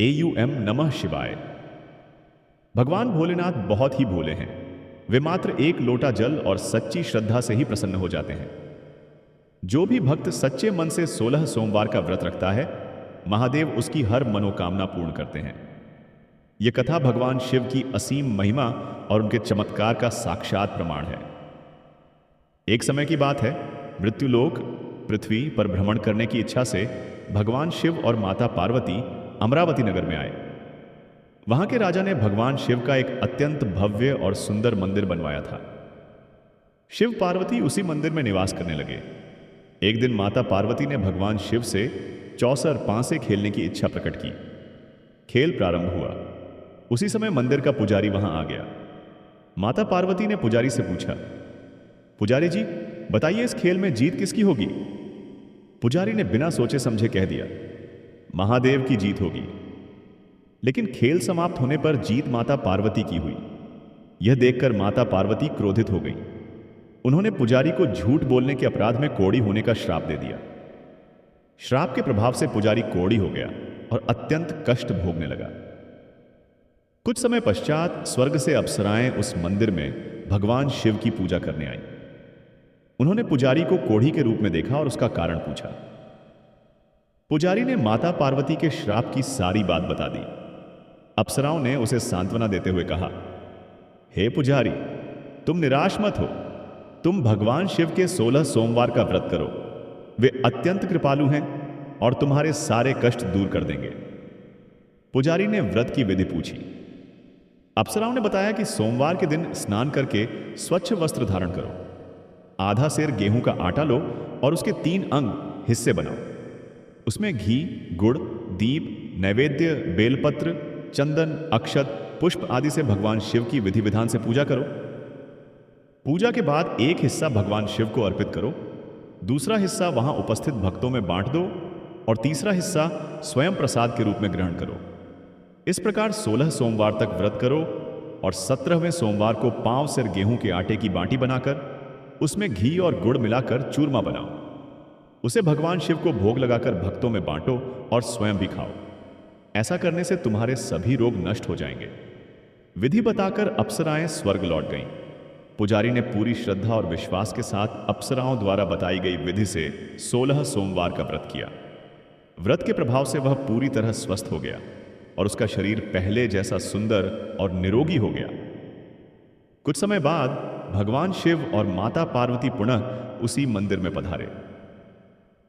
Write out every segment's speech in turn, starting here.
AUM नमः शिवाय। भगवान भोलेनाथ बहुत ही भोले हैं। वे मात्र एक लोटा जल और सच्ची श्रद्धा से ही प्रसन्न हो जाते हैं। जो भी भक्त सच्चे मन से 16 सोमवार का व्रत रखता है, महादेव उसकी हर मनोकामना पूर्ण करते हैं। यह कथा भगवान शिव की असीम महिमा और उनके चमत्कार का साक्षात प्रमाण है। एक समय की बात है, मृत्युलोक पृथ्वी पर भ्रमण करने की इच्छा से भगवान शिव और माता पार्वती अमरावती नगर में आए। वहां के राजा ने भगवान शिव का एक अत्यंत भव्य और सुंदर मंदिर बनवाया था। शिव पार्वती उसी मंदिर में निवास करने लगे। एक दिन माता पार्वती ने भगवान शिव से चौसर पांसे खेलने की इच्छा प्रकट की। खेल प्रारंभ हुआ। उसी समय मंदिर का पुजारी वहां आ गया। माता पार्वती ने पुजारी से पूछा, पुजारी जी, बताइए इस खेल में जीत किसकी होगी? पुजारी ने बिना सोचे समझे कह दिया, महादेव की जीत होगी। लेकिन खेल समाप्त होने पर जीत माता पार्वती की हुई। यह देखकर माता पार्वती क्रोधित हो गई। उन्होंने पुजारी को झूठ बोलने के अपराध में कोढ़ी होने का श्राप दे दिया। श्राप के प्रभाव से पुजारी कोढ़ी हो गया और अत्यंत कष्ट भोगने लगा। कुछ समय पश्चात स्वर्ग से अप्सराएं उस मंदिर में भगवान शिव की पूजा करने आई। उन्होंने पुजारी को कोढ़ी के रूप में देखा और उसका कारण पूछा। पुजारी ने माता पार्वती के श्राप की सारी बात बता दी। अप्सराओं ने उसे सांत्वना देते हुए कहा, हे पुजारी, तुम निराश मत हो। तुम भगवान शिव के 16 सोमवार का व्रत करो। वे अत्यंत कृपालु हैं और तुम्हारे सारे कष्ट दूर कर देंगे। पुजारी ने व्रत की विधि पूछी। अप्सराओं ने बताया कि सोमवार के दिन स्नान करके स्वच्छ वस्त्र धारण करो। आधा सेर गेहूं का आटा लो और उसके 3 अंग हिस्से बनाओ। उसमें घी, गुड़, दीप, नैवेद्य, बेलपत्र, चंदन, अक्षत, पुष्प आदि से भगवान शिव की विधि विधान से पूजा करो। पूजा के बाद एक हिस्सा भगवान शिव को अर्पित करो, दूसरा हिस्सा वहां उपस्थित भक्तों में बांट दो और तीसरा हिस्सा स्वयं प्रसाद के रूप में ग्रहण करो। इस प्रकार 16 सोमवार तक व्रत करो और 17वें सोमवार को पांव सिर गेहूं के आटे की बाटी बनाकर उसमें घी और गुड़ मिलाकर चूरमा बनाओ। उसे भगवान शिव को भोग लगाकर भक्तों में बांटो और स्वयं भी खाओ। ऐसा करने से तुम्हारे सभी रोग नष्ट हो जाएंगे। विधि बताकर अप्सराएं स्वर्ग लौट गईं। पुजारी ने पूरी श्रद्धा और विश्वास के साथ अप्सराओं द्वारा बताई गई विधि से 16 सोमवार का व्रत किया। व्रत के प्रभाव से वह पूरी तरह स्वस्थ हो गया और उसका शरीर पहले जैसा सुंदर और निरोगी हो गया। कुछ समय बाद भगवान शिव और माता पार्वती पुनः उसी मंदिर में पधारे।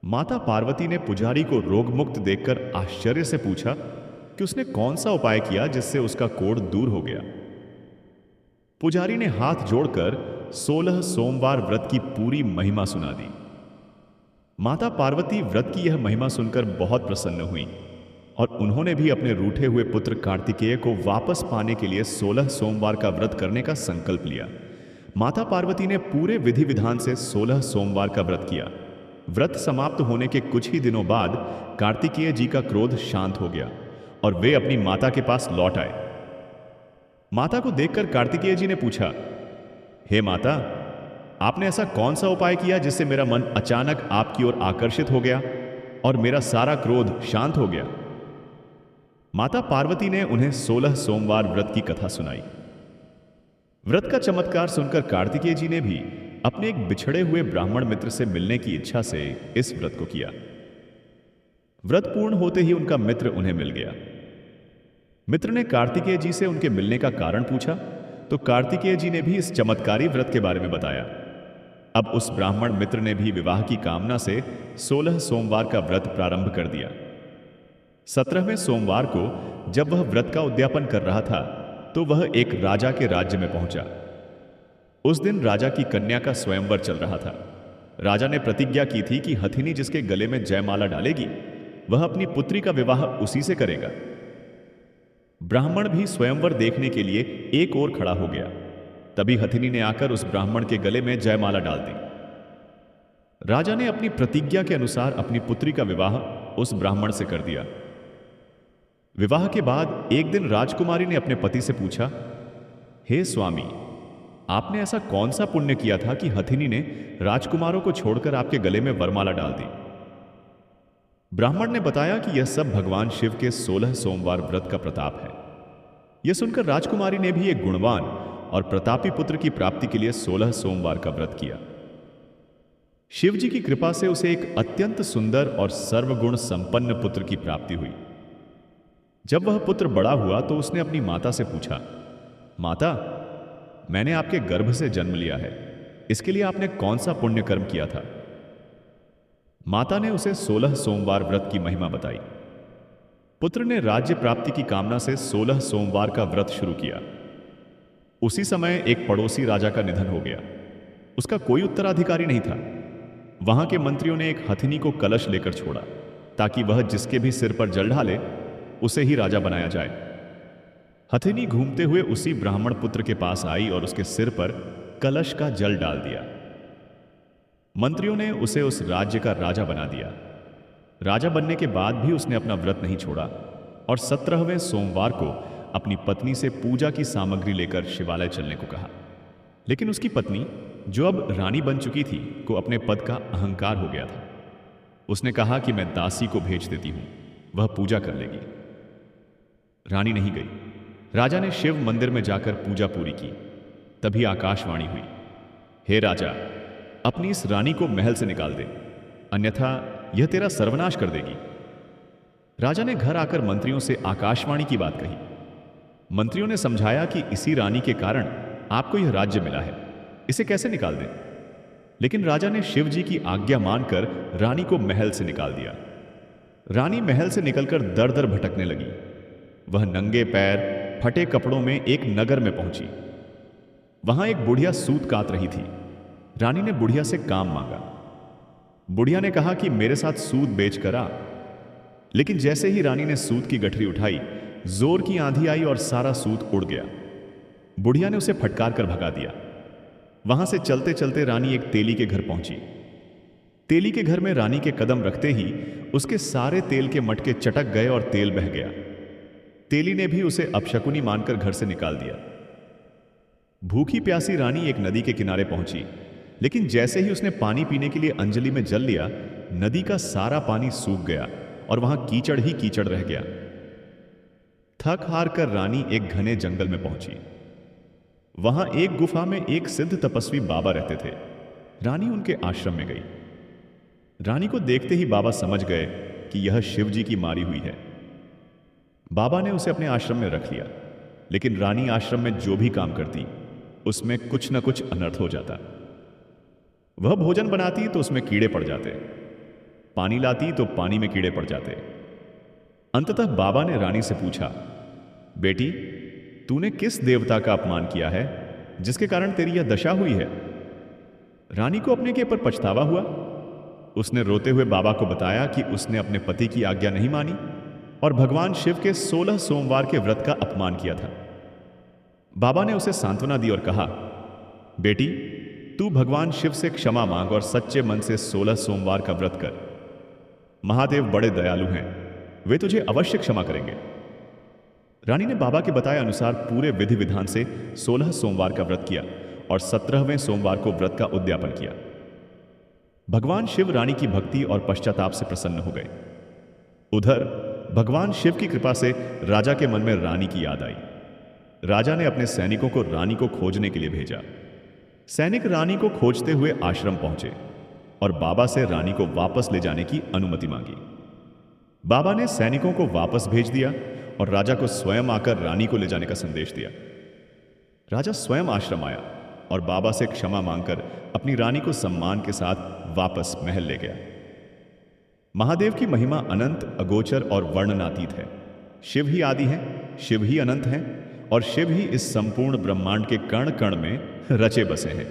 माता पार्वती ने पुजारी को रोग मुक्त देखकर आश्चर्य से पूछा कि उसने कौन सा उपाय किया जिससे उसका कोढ़ दूर हो गया। पुजारी ने हाथ जोड़कर 16 सोमवार व्रत की पूरी महिमा सुना दी। माता पार्वती व्रत की यह महिमा सुनकर बहुत प्रसन्न हुई और उन्होंने भी अपने रूठे हुए पुत्र कार्तिकेय को वापस पाने के लिए 16 सोमवार का व्रत करने का संकल्प लिया। माता पार्वती ने पूरे विधि विधान से 16 सोमवार का व्रत किया। व्रत समाप्त होने के कुछ ही दिनों बाद कार्तिकेय जी का क्रोध शांत हो गया और वे अपनी माता के पास लौट आए। माता को देखकर कार्तिकेय जी ने पूछा, हे माता, आपने ऐसा कौन सा उपाय किया जिससे मेरा मन अचानक आपकी ओर आकर्षित हो गया और मेरा सारा क्रोध शांत हो गया? माता पार्वती ने उन्हें 16 सोमवार व्रत की कथा सुनाई। व्रत का चमत्कार सुनकर कार्तिकेय जी ने भी अपने एक बिछड़े हुए ब्राह्मण मित्र से मिलने की इच्छा से इस व्रत को किया। व्रत पूर्ण होते ही उनका मित्र उन्हें मिल गया। मित्र ने कार्तिकेय जी से उनके मिलने का कारण पूछा तो कार्तिकेय जी ने भी इस चमत्कारी व्रत के बारे में बताया। अब उस ब्राह्मण मित्र ने भी विवाह की कामना से 16 सोमवार का व्रत प्रारंभ कर दिया। 17वें सोमवार को जब वह व्रत का उद्यापन कर रहा था तो वह एक राजा के राज्य में पहुंचा। उस दिन राजा की कन्या का स्वयंवर चल रहा था। राजा ने प्रतिज्ञा की थी कि हथिनी जिसके गले में जयमाला डालेगी वह अपनी पुत्री का विवाह उसी से करेगा। ब्राह्मण भी स्वयंवर देखने के लिए एक ओर खड़ा हो गया। तभी हथिनी ने आकर उस ब्राह्मण के गले में जयमाला डाल दी। राजा ने अपनी प्रतिज्ञा के अनुसार अपनी पुत्री का विवाह उस ब्राह्मण से कर दिया। विवाह के बाद एक दिन राजकुमारी ने अपने पति से पूछा, हे स्वामी, आपने ऐसा कौन सा पुण्य किया था कि हथिनी ने राजकुमारों को छोड़कर आपके गले में वरमाला डाल दी? ब्राह्मण ने बताया कि यह सब भगवान शिव के 16 सोमवार व्रत का प्रताप है। यह सुनकर राजकुमारी ने भी एक गुणवान और प्रतापी पुत्र की प्राप्ति के लिए 16 सोमवार का व्रत किया। शिव जी की कृपा से उसे एक अत्यंत सुंदर और सर्वगुण संपन्न पुत्र की प्राप्ति हुई। जब वह पुत्र बड़ा हुआ तो उसने अपनी माता से पूछा, माता, मैंने आपके गर्भ से जन्म लिया है, इसके लिए आपने कौन सा पुण्य कर्म किया था? माता ने उसे 16 सोमवार व्रत की महिमा बताई। पुत्र ने राज्य प्राप्ति की कामना से 16 सोमवार का व्रत शुरू किया। उसी समय एक पड़ोसी राजा का निधन हो गया। उसका कोई उत्तराधिकारी नहीं था। वहां के मंत्रियों ने एक हथिनी को कलश लेकर छोड़ा ताकि वह जिसके भी सिर पर जल ढाले उसे ही राजा बनाया जाए। हथिनी घूमते हुए उसी ब्राह्मण पुत्र के पास आई और उसके सिर पर कलश का जल डाल दिया। मंत्रियों ने उसे उस राज्य का राजा बना दिया। राजा बनने के बाद भी उसने अपना व्रत नहीं छोड़ा और 17वें सोमवार को अपनी पत्नी से पूजा की सामग्री लेकर शिवालय चलने को कहा। लेकिन उसकी पत्नी, जो अब रानी बन चुकी थी, को अपने पद का अहंकार हो गया था। उसने कहा कि मैं दासी को भेज देती हूं, वह पूजा कर लेगी। रानी नहीं गई। राजा ने शिव मंदिर में जाकर पूजा पूरी की। तभी आकाशवाणी हुई, हे राजा, अपनी इस रानी को महल से निकाल दे, अन्यथा यह तेरा सर्वनाश कर देगी। राजा ने घर आकर मंत्रियों से आकाशवाणी की बात कही। मंत्रियों ने समझाया कि इसी रानी के कारण आपको यह राज्य मिला है, इसे कैसे निकाल दें। लेकिन राजा ने शिव जी की आज्ञा मानकर रानी को महल से निकाल दिया। रानी महल से निकलकर दर दर भटकने लगी। वह नंगे पैर फटे कपड़ों में एक नगर में पहुंची। वहां एक बुढ़िया सूत कात रही थी। रानी ने बुढ़िया से काम मांगा। बुढ़िया ने कहा कि मेरे साथ सूत बेच कर आ। लेकिन जैसे ही रानी ने सूत की गठरी उठाई, जोर की आंधी आई और सारा सूत उड़ गया। बुढ़िया ने उसे फटकार कर भगा दिया। वहां से चलते चलते रानी एक तेली के घर पहुंची। तेली के घर में रानी के कदम रखते ही उसके सारे तेल के मटके चटक गए और तेल बह गया। तेली ने भी उसे अपशकुनी मानकर घर से निकाल दिया। भूखी प्यासी रानी एक नदी के किनारे पहुंची, लेकिन जैसे ही उसने पानी पीने के लिए अंजलि में जल लिया, नदी का सारा पानी सूख गया और वहां कीचड़ ही कीचड़ रह गया। थक हार कर रानी एक घने जंगल में पहुंची। वहां एक गुफा में एक सिद्ध तपस्वी बाबा रहते थे। रानी उनके आश्रम में गई। रानी को देखते ही बाबा समझ गए कि यह शिव जी की मारी हुई है। बाबा ने उसे अपने आश्रम में रख लिया, लेकिन रानी आश्रम में जो भी काम करती उसमें कुछ न कुछ अनर्थ हो जाता। वह भोजन बनाती तो उसमें कीड़े पड़ जाते, पानी लाती तो पानी में कीड़े पड़ जाते। अंततः बाबा ने रानी से पूछा, बेटी, तूने किस देवता का अपमान किया है जिसके कारण तेरी यह दशा हुई है? रानी को अपने के ऊपर पछतावा हुआ। उसने रोते हुए बाबा को बताया कि उसने अपने पति की आज्ञा नहीं मानी और भगवान शिव के 16 सोमवार के व्रत का अपमान किया था। बाबा ने उसे सांत्वना दी और कहा, बेटी, तू भगवान शिव से क्षमा मांग और सच्चे मन से 16 सोमवार का व्रत कर। महादेव बड़े दयालु हैं, वे तुझे अवश्य क्षमा करेंगे। रानी ने बाबा के बताए अनुसार पूरे विधि विधान से 16 सोमवार का व्रत किया और 17वें सोमवार को व्रत का उद्यापन किया। भगवान शिव रानी की भक्ति और पश्चाताप से प्रसन्न हो गए। उधर भगवान शिव की कृपा से राजा के मन में रानी की याद आई। राजा ने अपने सैनिकों को रानी को खोजने के लिए भेजा। सैनिक रानी को खोजते हुए आश्रम पहुंचे और बाबा से रानी को वापस ले जाने की अनुमति मांगी। बाबा ने सैनिकों को वापस भेज दिया और राजा को स्वयं आकर रानी को ले जाने का संदेश दिया। राजा स्वयं आश्रम आया और बाबा से क्षमा मांगकर अपनी रानी को सम्मान के साथ वापस महल ले गया। महादेव की महिमा अनंत, अगोचर और वर्णनातीत है। शिव ही आदि हैं, शिव ही अनंत हैं और शिव ही इस संपूर्ण ब्रह्मांड के कण कण में रचे बसे हैं।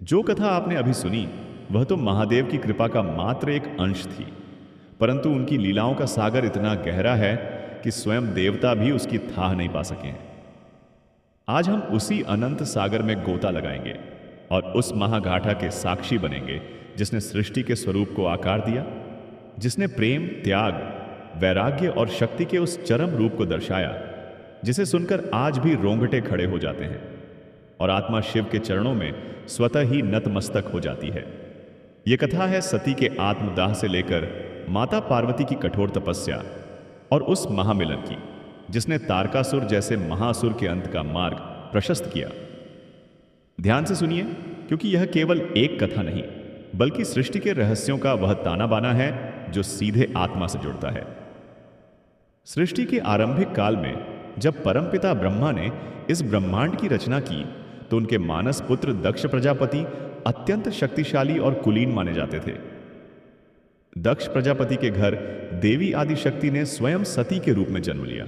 जो कथा आपने अभी सुनी वह तो महादेव की कृपा का मात्र एक अंश थी, परंतु उनकी लीलाओं का सागर इतना गहरा है कि स्वयं देवता भी उसकी थाह नहीं पा सके हैं। आज हम उसी अनंत सागर में गोता लगाएंगे और उस महागाथा के साक्षी बनेंगे जिसने सृष्टि के स्वरूप को आकार दिया, जिसने प्रेम, त्याग, वैराग्य और शक्ति के उस चरम रूप को दर्शाया जिसे सुनकर आज भी रोंगटे खड़े हो जाते हैं और आत्मा शिव के चरणों में स्वतः ही नतमस्तक हो जाती है। यह कथा है सती के आत्मदाह से लेकर माता पार्वती की कठोर तपस्या और उस महामिलन की जिसने तारकासुर जैसे महासुर के अंत का मार्ग प्रशस्त किया। ध्यान से सुनिए, क्योंकि यह केवल एक कथा नहीं बल्कि सृष्टि के रहस्यों का वह ताना बाना है जो सीधे आत्मा से जुड़ता है। सृष्टि के आरंभिक काल में जब परमपिता ब्रह्मा ने इस ब्रह्मांड की रचना की तो उनके मानस पुत्र दक्ष प्रजापति अत्यंत शक्तिशाली और कुलीन माने जाते थे। दक्ष प्रजापति के घर देवी आदिशक्ति ने स्वयं सती के रूप में जन्म लिया।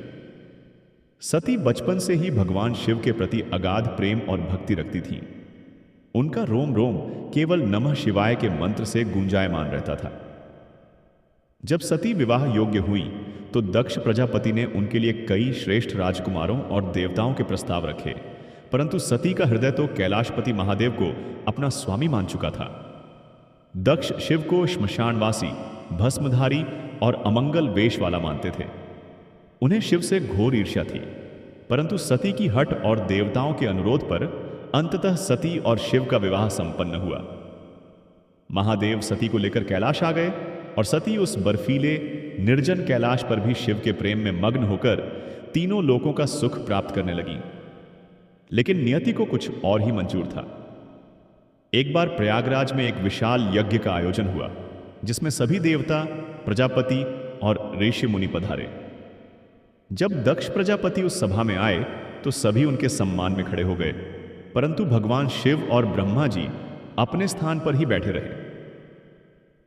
सती बचपन से ही भगवान शिव के प्रति अगाध प्रेम और भक्ति रखती थीं। उनका रोम रोम केवल नमः शिवाय के मंत्र से गुंजायमान रहता था। जब सती विवाह योग्य हुई तो दक्ष प्रजापति ने उनके लिए कई श्रेष्ठ राजकुमारों और देवताओं के प्रस्ताव रखे, परंतु सती का हृदय तो कैलाशपति महादेव को अपना स्वामी मान चुका था। दक्ष शिव को श्मशानवासी, भस्मधारी और अमंगल वेश वाला मानते थे। उन्हें शिव से घोर ईर्ष्या थी, परंतु सती की हठ और देवताओं के अनुरोध पर अंततः सती और शिव का विवाह संपन्न हुआ। महादेव सती को लेकर कैलाश आ गए और सती उस बर्फीले निर्जन कैलाश पर भी शिव के प्रेम में मग्न होकर तीनों लोकों का सुख प्राप्त करने लगी। लेकिन नियति को कुछ और ही मंजूर था। एक बार प्रयागराज में एक विशाल यज्ञ का आयोजन हुआ जिसमें सभी देवता, प्रजापति और ऋषि मुनि पधारे। जब दक्ष प्रजापति उस सभा में आए तो सभी उनके सम्मान में खड़े हो गए, परंतु भगवान शिव और ब्रह्मा जी अपने स्थान पर ही बैठे रहे।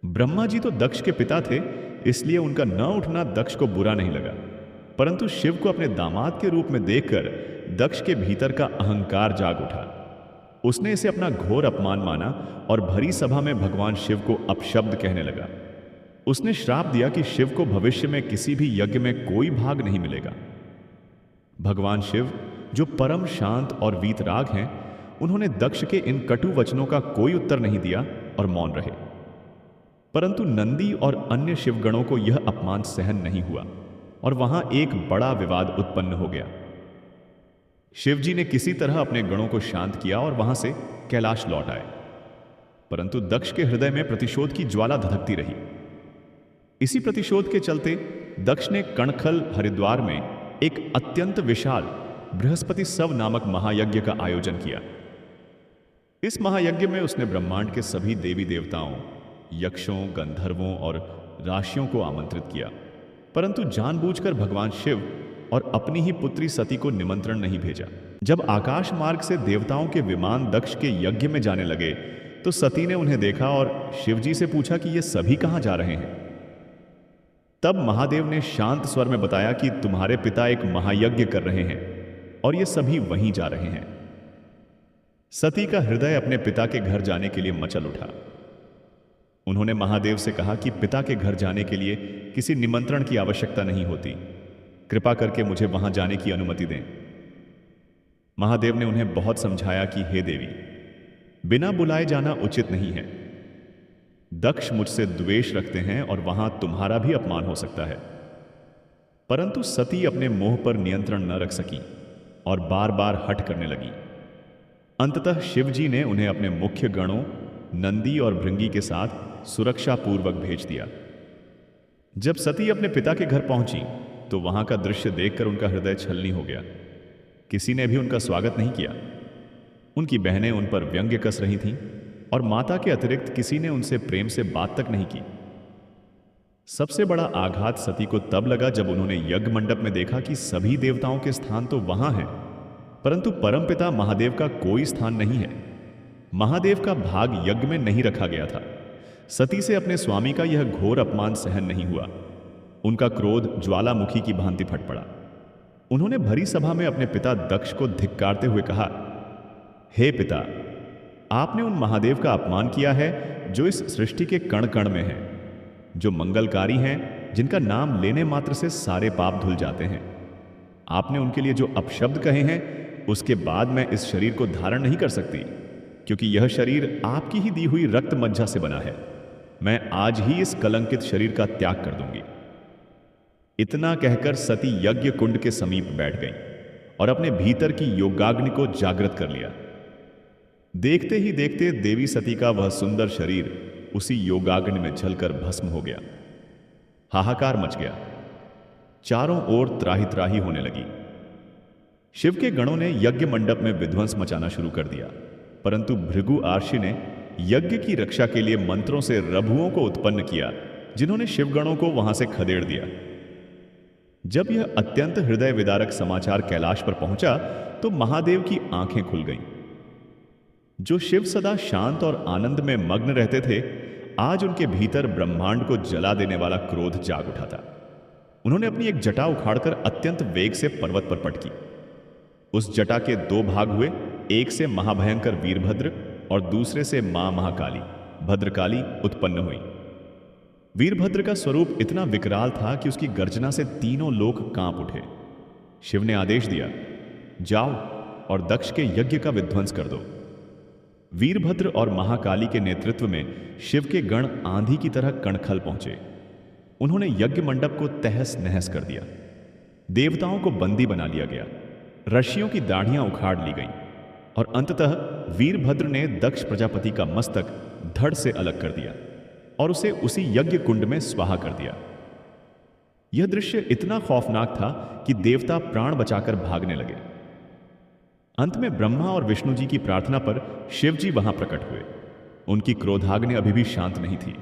ब्रह्मा जी तो दक्ष के पिता थे, इसलिए उनका न उठना दक्ष को बुरा नहीं लगा, परंतु शिव को अपने दामाद के रूप में देखकर दक्ष के भीतर का अहंकार जाग उठा। उसने इसे अपना घोर अपमान माना और भरी सभा में भगवान शिव को अपशब्द कहने लगा। उसने श्राप दिया कि शिव को भविष्य में किसी भी यज्ञ में कोई भाग नहीं मिलेगा। भगवान शिव, जो परम शांत और वीतराग हैं, उन्होंने दक्ष के इन कटु वचनों का कोई उत्तर नहीं दिया और मौन रहे। परंतु नंदी और अन्य शिवगणों को यह अपमान सहन नहीं हुआ और वहां एक बड़ा विवाद उत्पन्न हो गया। शिवजी ने किसी तरह अपने गणों को शांत किया और वहां से कैलाश लौट आए, परंतु दक्ष के हृदय में प्रतिशोध की ज्वाला धधकती रही। इसी प्रतिशोध के चलते दक्ष ने कणखल हरिद्वार में एक अत्यंत विशाल बृहस्पति सव नामक महायज्ञ का आयोजन किया। इस महायज्ञ में उसने ब्रह्मांड के सभी देवी देवताओं, यक्षों, गंधर्वों और राशियों को आमंत्रित किया, परंतु जानबूझकर भगवान शिव और अपनी ही पुत्री सती को निमंत्रण नहीं भेजा। जब आकाश मार्ग से देवताओं के विमान दक्ष के यज्ञ में जाने लगे तो सती ने उन्हें देखा और शिवजी से पूछा कि ये सभी कहां जा रहे हैं। तब महादेव ने शांत स्वर में बताया कि तुम्हारे पिता एक महायज्ञ कर रहे हैं और ये सभी वहीं जा रहे हैं। सती का हृदय अपने पिता के घर जाने के लिए मचल उठा। उन्होंने महादेव से कहा कि पिता के घर जाने के लिए किसी निमंत्रण की आवश्यकता नहीं होती, कृपा करके मुझे वहां जाने की अनुमति दें। महादेव ने उन्हें बहुत समझाया कि हे देवी, बिना बुलाए जाना उचित नहीं है। दक्ष मुझसे द्वेष रखते हैं और वहां तुम्हारा भी अपमान हो सकता है। परंतु सती अपने मोह पर नियंत्रण न रख सकी और बार बार हठ करने लगी। अंततः शिवजी ने उन्हें अपने मुख्य गणों नंदी और भृंगी के साथ सुरक्षा पूर्वक भेज दिया। जब सती अपने पिता के घर पहुंची तो वहां का दृश्य देखकर उनका हृदय छलनी हो गया। किसी ने भी उनका स्वागत नहीं किया। उनकी बहनें उन पर व्यंग्य कस रही थीं और माता के अतिरिक्त किसी ने उनसे प्रेम से बात तक नहीं की। सबसे बड़ा आघात सती को तब लगा जब उन्होंने यज्ञ मंडप में देखा कि सभी देवताओं के स्थान तो वहां हैं, परंतु परमपिता महादेव का कोई स्थान नहीं है। महादेव का भाग यज्ञ में नहीं रखा गया था। सती से अपने स्वामी का यह घोर अपमान सहन नहीं हुआ। उनका क्रोध ज्वालामुखी की भांति फट पड़ा। उन्होंने भरी सभा में अपने पिता दक्ष को धिक्कारते हुए कहा, हे पिता, आपने उन महादेव का अपमान किया है जो इस सृष्टि के कण कण में हैं, जो मंगलकारी हैं, जिनका नाम लेने मात्र से सारे पाप धुल जाते हैं। आपने उनके लिए जो अपशब्द कहे हैं, उसके बाद मैं इस शरीर को धारण नहीं कर सकती, क्योंकि यह शरीर आपकी ही दी हुई रक्त मज्जा से बना है। मैं आज ही इस कलंकित शरीर का त्याग कर दूंगी। इतना कहकर सती यज्ञ कुंड के समीप बैठ गई और अपने भीतर की योगाग्नि को जागृत कर लिया। देखते ही देखते देवी सती का वह सुंदर शरीर उसी योगाग्नि में जलकर भस्म हो गया। हाहाकार मच गया। चारों ओर त्राही त्राही होने लगी। शिव के गणों ने यज्ञ मंडप में विध्वंस मचाना शुरू कर दिया, परंतु भृगु आर्षि ने यज्ञ की रक्षा के लिए मंत्रों से रघुओं को उत्पन्न किया, जिन्होंने शिवगणों को वहां से खदेड़ दिया। जब यह अत्यंत हृदय विदारक समाचार कैलाश पर पहुंचा तो महादेव की आंखें खुल गईं। जो शिव सदा शांत और आनंद में मग्न रहते थे, आज उनके भीतर ब्रह्मांड को जला देने वाला क्रोध जाग उठा था। उन्होंने अपनी एक जटा उखाड़कर अत्यंत वेग से पर्वत पर पटकी। उस जटा के दो भाग हुए, एक से महाभयंकर वीरभद्र और दूसरे से मां महाकाली भद्रकाली उत्पन्न हुई। वीरभद्र का स्वरूप इतना विकराल था कि उसकी गर्जना से तीनों लोक कांप उठे। शिव ने आदेश दिया, जाओ और दक्ष के यज्ञ का विध्वंस कर दो। वीरभद्र और महाकाली के नेतृत्व में शिव के गण आंधी की तरह कणखल पहुंचे। उन्होंने यज्ञ मंडप को तहस नहस कर दिया। देवताओं को बंदी बना लिया गया, ऋषियों की दाढ़ियां उखाड़ ली गईं और अंततः वीरभद्र ने दक्ष प्रजापति का मस्तक धड़ से अलग कर दिया और उसे उसी यज्ञ कुंड में स्वाहा कर दिया। यह दृश्य इतना खौफनाक था कि देवता प्राण बचाकर भागने लगे। अंत में ब्रह्मा और विष्णु जी की प्रार्थना पर शिव जी वहां प्रकट हुए। उनकी क्रोधाग्नि अभी भी शांत नहीं थी।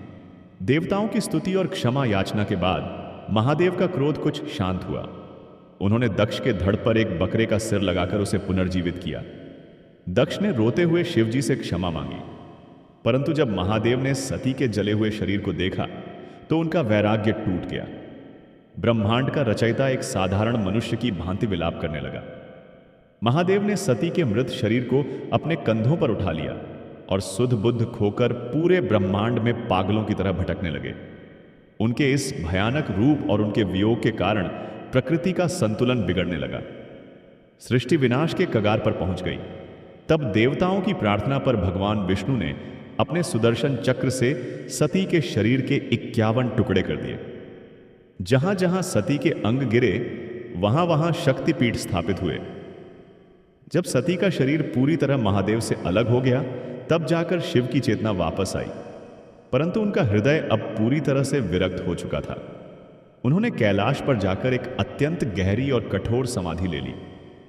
देवताओं की स्तुति और क्षमा याचना के बाद महादेव का क्रोध कुछ शांत हुआ। उन्होंने दक्ष के धड़ पर एक बकरे का सिर लगाकर उसे पुनर्जीवित किया। दक्ष ने रोते हुए शिव जी से क्षमा मांगी, परंतु जब महादेव ने सती के जले हुए शरीर को देखा तो उनका वैराग्य टूट गया। ब्रह्मांड का रचयिता एक साधारण मनुष्य की भांति विलाप करने लगा। महादेव ने सती के मृत शरीर को अपने कंधों पर उठा लिया और सुध बुद्ध खोकर पूरे ब्रह्मांड में पागलों की तरह भटकने लगे। उनके इस भयानक रूप और उनके वियोग के कारण प्रकृति का संतुलन बिगड़ने लगा। सृष्टि विनाश के कगार पर पहुंच गई। तब देवताओं की प्रार्थना पर भगवान विष्णु ने अपने सुदर्शन चक्र से सती के शरीर के 51 टुकड़े कर दिए। जहां जहां सती के अंग गिरे वहां वहां शक्तिपीठ स्थापित हुए। जब सती का शरीर पूरी तरह महादेव से अलग हो गया तब जाकर शिव की चेतना वापस आई, परंतु उनका हृदय अब पूरी तरह से विरक्त हो चुका था। उन्होंने कैलाश पर जाकर एक अत्यंत गहरी और कठोर समाधि ले ली,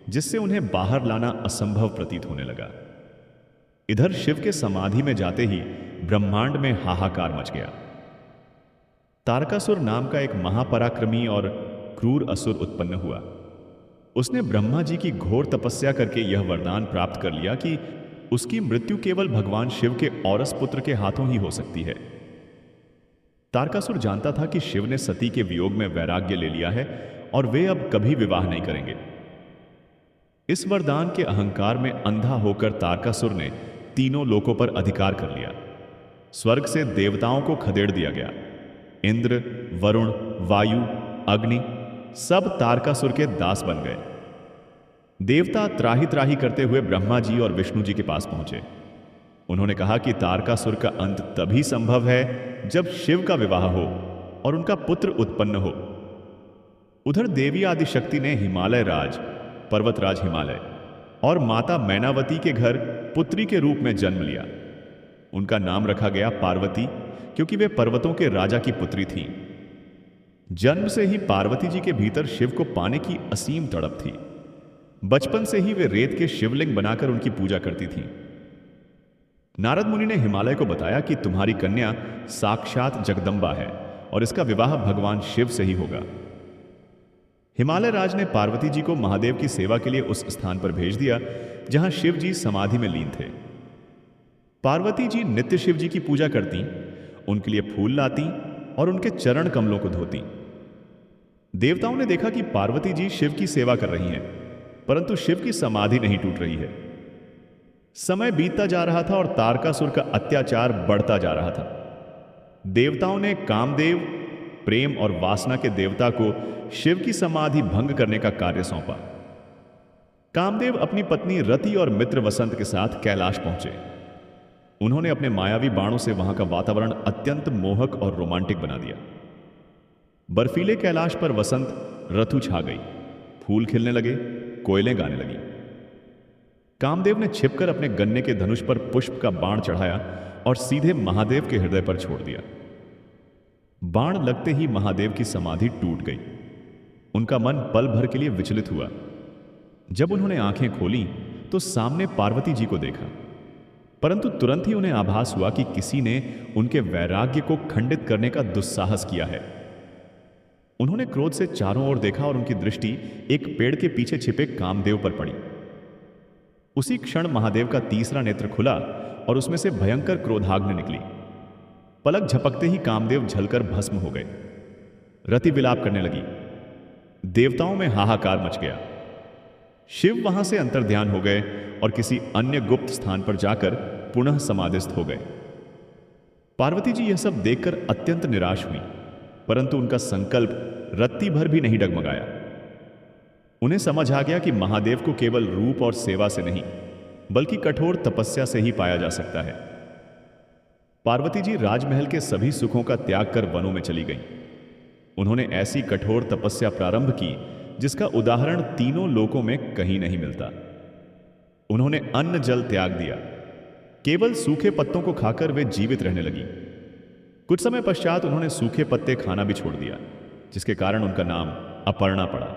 जिससे उन्हें बाहर लाना असंभव प्रतीत होने लगा। इधर शिव के समाधि में जाते ही ब्रह्मांड में हाहाकार मच गया। तारकासुर नाम का एक महापराक्रमी और क्रूर असुर उत्पन्न हुआ। उसने ब्रह्मा जी की घोर तपस्या करके यह वरदान प्राप्त कर लिया कि उसकी मृत्यु केवल भगवान शिव के औरस पुत्र के हाथों ही हो सकती है। तारकासुर जानता था कि शिव ने सती के वियोग में वैराग्य ले लिया है और वे अब कभी विवाह नहीं करेंगे। इस वरदान के अहंकार में अंधा होकर तारकासुर ने तीनों लोकों पर अधिकार कर लिया। स्वर्ग से देवताओं को खदेड़ दिया गया। इंद्र, वरुण, वायु, अग्नि सब तारकासुर के दास बन गए। देवता त्राही त्राही करते हुए ब्रह्मा जी और विष्णु जी के पास पहुंचे। उन्होंने कहा कि तारकासुर का अंत तभी संभव है जब शिव का विवाह हो और उनका पुत्र उत्पन्न हो। उधर देवी आदिशक्ति ने हिमालय राज, पर्वतराज हिमालय और माता मैनावती के घर पुत्री के रूप में जन्म लिया। उनका नाम रखा गया पार्वती, क्योंकि वे पर्वतों के राजा की पुत्री थीं। जन्म से ही पार्वती जी के भीतर शिव को पाने की असीम तड़प थी। बचपन से ही वे रेत के शिवलिंग बनाकर उनकी पूजा करती थीं। नारद मुनि ने हिमालय को बताया कि तुम्हारी कन्या साक्षात जगदम्बा है और इसका विवाह भगवान शिव से ही होगा। हिमालय राज ने पार्वती जी को महादेव की सेवा के लिए उस स्थान पर भेज दिया जहां शिव जी समाधि में लीन थे। पार्वती जी नित्य शिव जी की पूजा करती, उनके लिए फूल लाती और उनके चरण कमलों को धोती। देवताओं ने देखा कि पार्वती जी शिव की सेवा कर रही हैं, परंतु शिव की समाधि नहीं टूट रही है। समय बीतता जा रहा था और तारकासुर का अत्याचार बढ़ता जा रहा था। देवताओं ने कामदेव, प्रेम और वासना के देवता को शिव की समाधि भंग करने का कार्य सौंपा। कामदेव अपनी पत्नी रति और मित्र वसंत के साथ कैलाश पहुंचे। उन्होंने अपने मायावी बाणों से वहां का वातावरण अत्यंत मोहक और रोमांटिक बना दिया। बर्फीले कैलाश पर वसंत ऋतु छा गई, फूल खिलने लगे, कोयलें गाने लगी। कामदेव ने छिपकर अपने गन्ने के धनुष पर पुष्प का बाण चढ़ाया और सीधे महादेव के हृदय पर छोड़ दिया। बाण लगते ही महादेव की समाधि टूट गई। उनका मन पल भर के लिए विचलित हुआ। जब उन्होंने आंखें खोली तो सामने पार्वती जी को देखा, परंतु तुरंत ही उन्हें आभास हुआ कि किसी ने उनके वैराग्य को खंडित करने का दुस्साहस किया है। उन्होंने क्रोध से चारों ओर देखा और उनकी दृष्टि एक पेड़ के पीछे छिपे कामदेव पर पड़ी। उसी क्षण महादेव का तीसरा नेत्र खुला और उसमें से भयंकर क्रोधाग्नि निकली। पलक झपकते ही कामदेव झलकर भस्म हो गए। रति विलाप करने लगी। देवताओं में हाहाकार मच गया। शिव वहां से अंतर्ध्यान हो गए और किसी अन्य गुप्त स्थान पर जाकर पुनः समाधिस्थ हो गए। पार्वती जी यह सब देखकर अत्यंत निराश हुई, परंतु उनका संकल्प रत्ती भर भी नहीं डगमगाया। उन्हें समझ आ गया कि महादेव को केवल रूप और सेवा से नहीं, बल्कि कठोर तपस्या से ही पाया जा सकता है। पार्वती जी राजमहल के सभी सुखों का त्याग कर वनों में चली गईं। उन्होंने ऐसी कठोर तपस्या प्रारंभ की जिसका उदाहरण तीनों लोकों में कहीं नहीं मिलता। उन्होंने अन्न जल त्याग दिया। केवल सूखे पत्तों को खाकर वे जीवित रहने लगी। कुछ समय पश्चात उन्होंने सूखे पत्ते खाना भी छोड़ दिया, जिसके कारण उनका नाम अपर्णा पड़ा।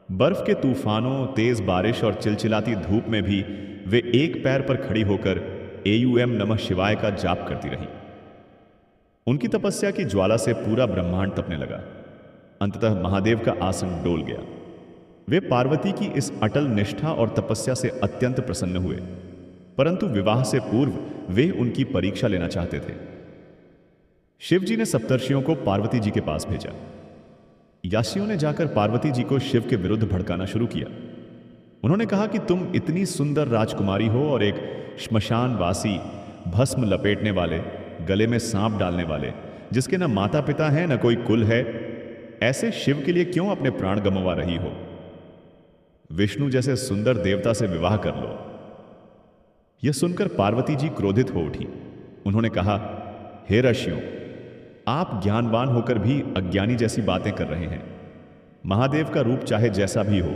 बर्फ के तूफानों, तेज बारिश और चिलचिलाती धूप में भी वे एक पैर पर खड़ी होकर एयूएम नमः शिवाय का जाप करती रहीं। उनकी तपस्या की ज्वाला से पूरा ब्रह्मांड तपने लगा। अंततः महादेव का आसन डोल गया। वे पार्वती की इस अटल निष्ठा और तपस्या से अत्यंत प्रसन्न हुए, परंतु विवाह से पूर्व वे उनकी परीक्षा लेना चाहते थे। शिवजी ने सप्तर्षियों को पार्वती जी के पास भेजा। याशियों ने जाकर पार्वती जी को शिव के विरुद्ध भड़काना शुरू किया। उन्होंने कहा कि तुम इतनी सुंदर राजकुमारी हो और एक श्मशानवासी, भस्म लपेटने वाले, गले में सांप डालने वाले, जिसके न माता पिता हैं न कोई कुल है, ऐसे शिव के लिए क्यों अपने प्राण गंवा रही हो? विष्णु जैसे सुंदर देवता से विवाह कर लो। यह सुनकर पार्वती जी क्रोधित हो उठी। उन्होंने कहा, हे ऋषियों, आप ज्ञानवान होकर भी अज्ञानी जैसी बातें कर रहे हैं। महादेव का रूप चाहे जैसा भी हो,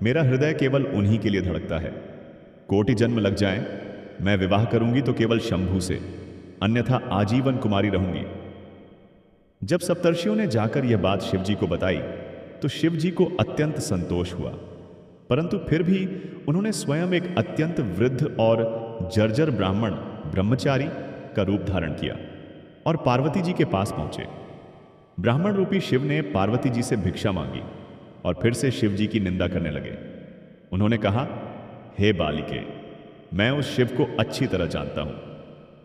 मेरा हृदय केवल उन्हीं के लिए धड़कता है। कोटि जन्म लग जाएं, मैं विवाह करूंगी तो केवल शंभू से, अन्यथा आजीवन कुमारी रहूंगी। जब सप्तर्षियों ने जाकर यह बात शिवजी को बताई तो शिवजी को अत्यंत संतोष हुआ, परंतु फिर भी उन्होंने स्वयं एक अत्यंत वृद्ध और जर्जर ब्राह्मण ब्रह्मचारी का रूप धारण किया और पार्वती जी के पास पहुंचे। ब्राह्मण रूपी शिव ने पार्वती जी से भिक्षा मांगी और फिर से शिव जी की निंदा करने लगे। उन्होंने कहा, हे बालिके, मैं उस शिव को अच्छी तरह जानता हूं।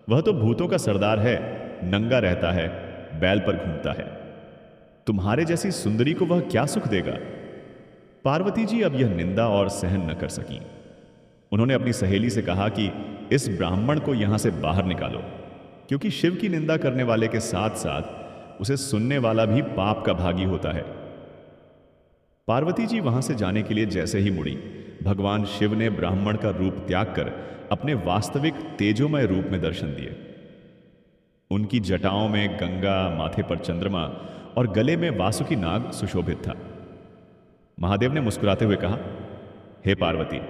वह तो भूतों का सरदार है, नंगा रहता है, बैल पर घूमता है। तुम्हारे जैसी सुंदरी को वह क्या सुख देगा? पार्वती जी अब यह निंदा और सहन न कर सकी। उन्होंने अपनी सहेली से कहा कि इस ब्राह्मण को यहां से बाहर निकालो, क्योंकि शिव की निंदा करने वाले के साथ साथ उसे सुनने वाला भी पाप का भागी होता है। पार्वती जी वहां से जाने के लिए जैसे ही मुड़ी, भगवान शिव ने ब्राह्मण का रूप त्याग कर अपने वास्तविक तेजोमय रूप में दर्शन दिए। उनकी जटाओं में गंगा, माथे पर चंद्रमा और गले में वासुकी नाग सुशोभित था। महादेव ने मुस्कुराते हुए कहा, हे पार्वती,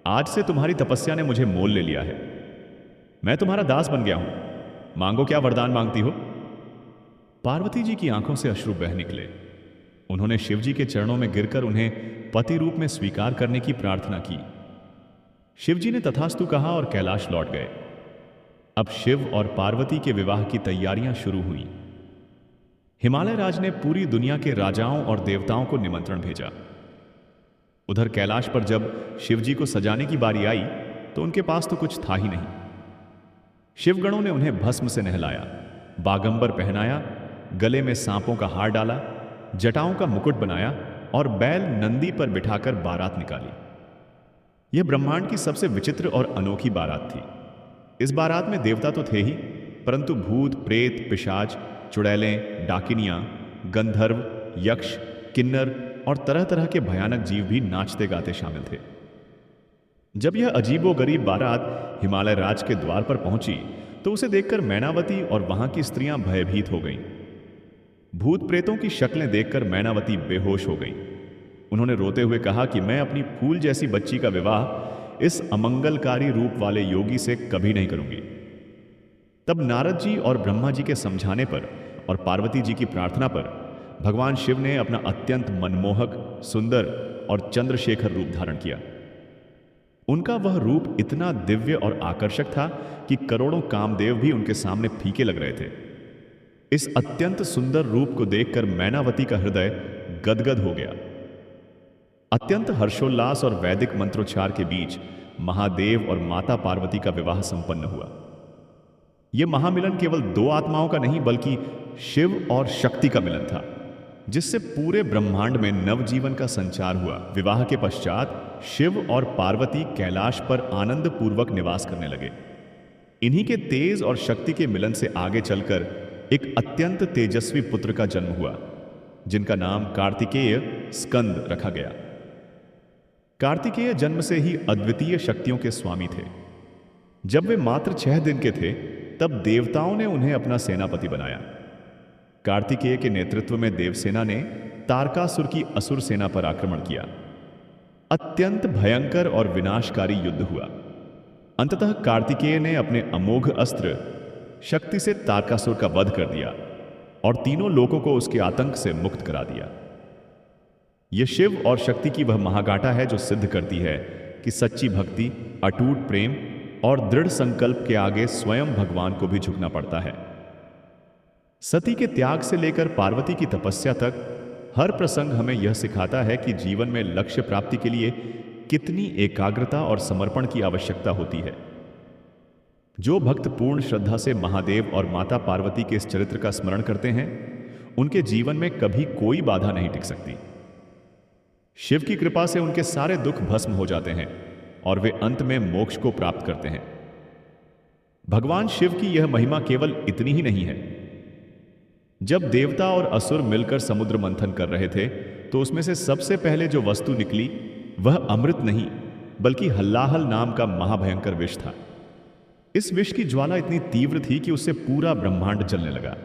आज से तुम्हारी तपस्या ने मुझे मोल ले लिया है। मैं तुम्हारा दास बन गया हूं। मांगो, क्या वरदान मांगती हो? पार्वती जी की आंखों से अश्रु बह निकले। उन्होंने शिवजी के चरणों में गिरकर उन्हें पति रूप में स्वीकार करने की प्रार्थना की। शिवजी ने तथास्तु कहा और कैलाश लौट गए। अब शिव और पार्वती के विवाह की तैयारियां शुरू हुई। हिमालय राज ने पूरी दुनिया के राजाओं और देवताओं को निमंत्रण भेजा। उधर कैलाश पर जब शिवजी को सजाने की बारी आई तो उनके पास तो कुछ था ही नहीं। शिवगणों ने उन्हें भस्म से नहलाया, बागंबर पहनाया, गले में सांपों का हार डाला, जटाओं का मुकुट बनाया और बैल नंदी पर बिठाकर बारात निकाली। यह ब्रह्मांड की सबसे विचित्र और अनोखी बारात थी। इस बारात में देवता तो थे ही, परंतु भूत, प्रेत, पिशाच, चुड़ैलें, डाकिनियां, गंधर्व, यक्ष, किन्नर और तरह तरह के भयानक जीव भी नाचते गाते शामिल थे। जब यह अजीबोगरीब बारात हिमालय राज के द्वार पर पहुंची तो उसे देखकर मैनावती और वहां की स्त्रियां भयभीत हो गईं। भूत प्रेतों की शक्लें देखकर मैनावती बेहोश हो गई। उन्होंने रोते हुए कहा कि मैं अपनी फूल जैसी बच्ची का विवाह इस अमंगलकारी रूप वाले योगी से कभी नहीं करूंगी। तब नारद जी और ब्रह्मा जी के समझाने पर और पार्वती जी की प्रार्थना पर भगवान शिव ने अपना अत्यंत मनमोहक, सुंदर और चंद्रशेखर रूप धारण किया। उनका वह रूप इतना दिव्य और आकर्षक था कि करोड़ों कामदेव भी उनके सामने फीके लग रहे थे। इस अत्यंत सुंदर रूप को देखकर मैनावती का हृदय गदगद हो गया। अत्यंत हर्षोल्लास और वैदिक मंत्रोच्चार के बीच महादेव और माता पार्वती का विवाह संपन्न हुआ। यह महामिलन केवल दो आत्माओं का नहीं बल्कि शिव और शक्ति का मिलन था, जिससे पूरे ब्रह्मांड में नवजीवन का संचार हुआ। विवाह के पश्चात शिव और पार्वती कैलाश पर आनंद पूर्वक निवास करने लगे। इन्हीं के तेज और शक्ति के मिलन से आगे चलकर एक अत्यंत तेजस्वी पुत्र का जन्म हुआ, जिनका नाम कार्तिकेय स्कंद रखा गया। कार्तिकेय जन्म से ही अद्वितीय शक्तियों के स्वामी थे। जब वे मात्र 6 दिन के थे, तब देवताओं ने उन्हें अपना सेनापति बनाया। कार्तिकेय के नेतृत्व में देवसेना ने तारकासुर की असुर सेना पर आक्रमण किया। अत्यंत भयंकर और विनाशकारी युद्ध हुआ। अंततः कार्तिकेय ने अपने अमोघ अस्त्र शक्ति से तारकासुर का वध कर दिया और तीनों लोगों को उसके आतंक से मुक्त करा दिया। यह शिव और शक्ति की वह महागाथा है जो सिद्ध करती है कि सच्ची भक्ति, अटूट प्रेम और दृढ़ संकल्प के आगे स्वयं भगवान को भी झुकना पड़ता है। सती के त्याग से लेकर पार्वती की तपस्या तक हर प्रसंग हमें यह सिखाता है कि जीवन में लक्ष्य प्राप्ति के लिए कितनी एकाग्रता और समर्पण की आवश्यकता होती है। जो भक्त पूर्ण श्रद्धा से महादेव और माता पार्वती के इस चरित्र का स्मरण करते हैं, उनके जीवन में कभी कोई बाधा नहीं टिक सकती। शिव की कृपा से उनके सारे दुख भस्म हो जाते हैं और वे अंत में मोक्ष को प्राप्त करते हैं। भगवान शिव की यह महिमा केवल इतनी ही नहीं है। जब देवता और असुर मिलकर समुद्र मंथन कर रहे थे, तो उसमें से सबसे पहले जो वस्तु निकली वह अमृत नहीं बल्कि हल्लाहल नाम का महाभयंकर विष था। इस विष की ज्वाला इतनी तीव्र थी कि उससे पूरा ब्रह्मांड जलने लगा।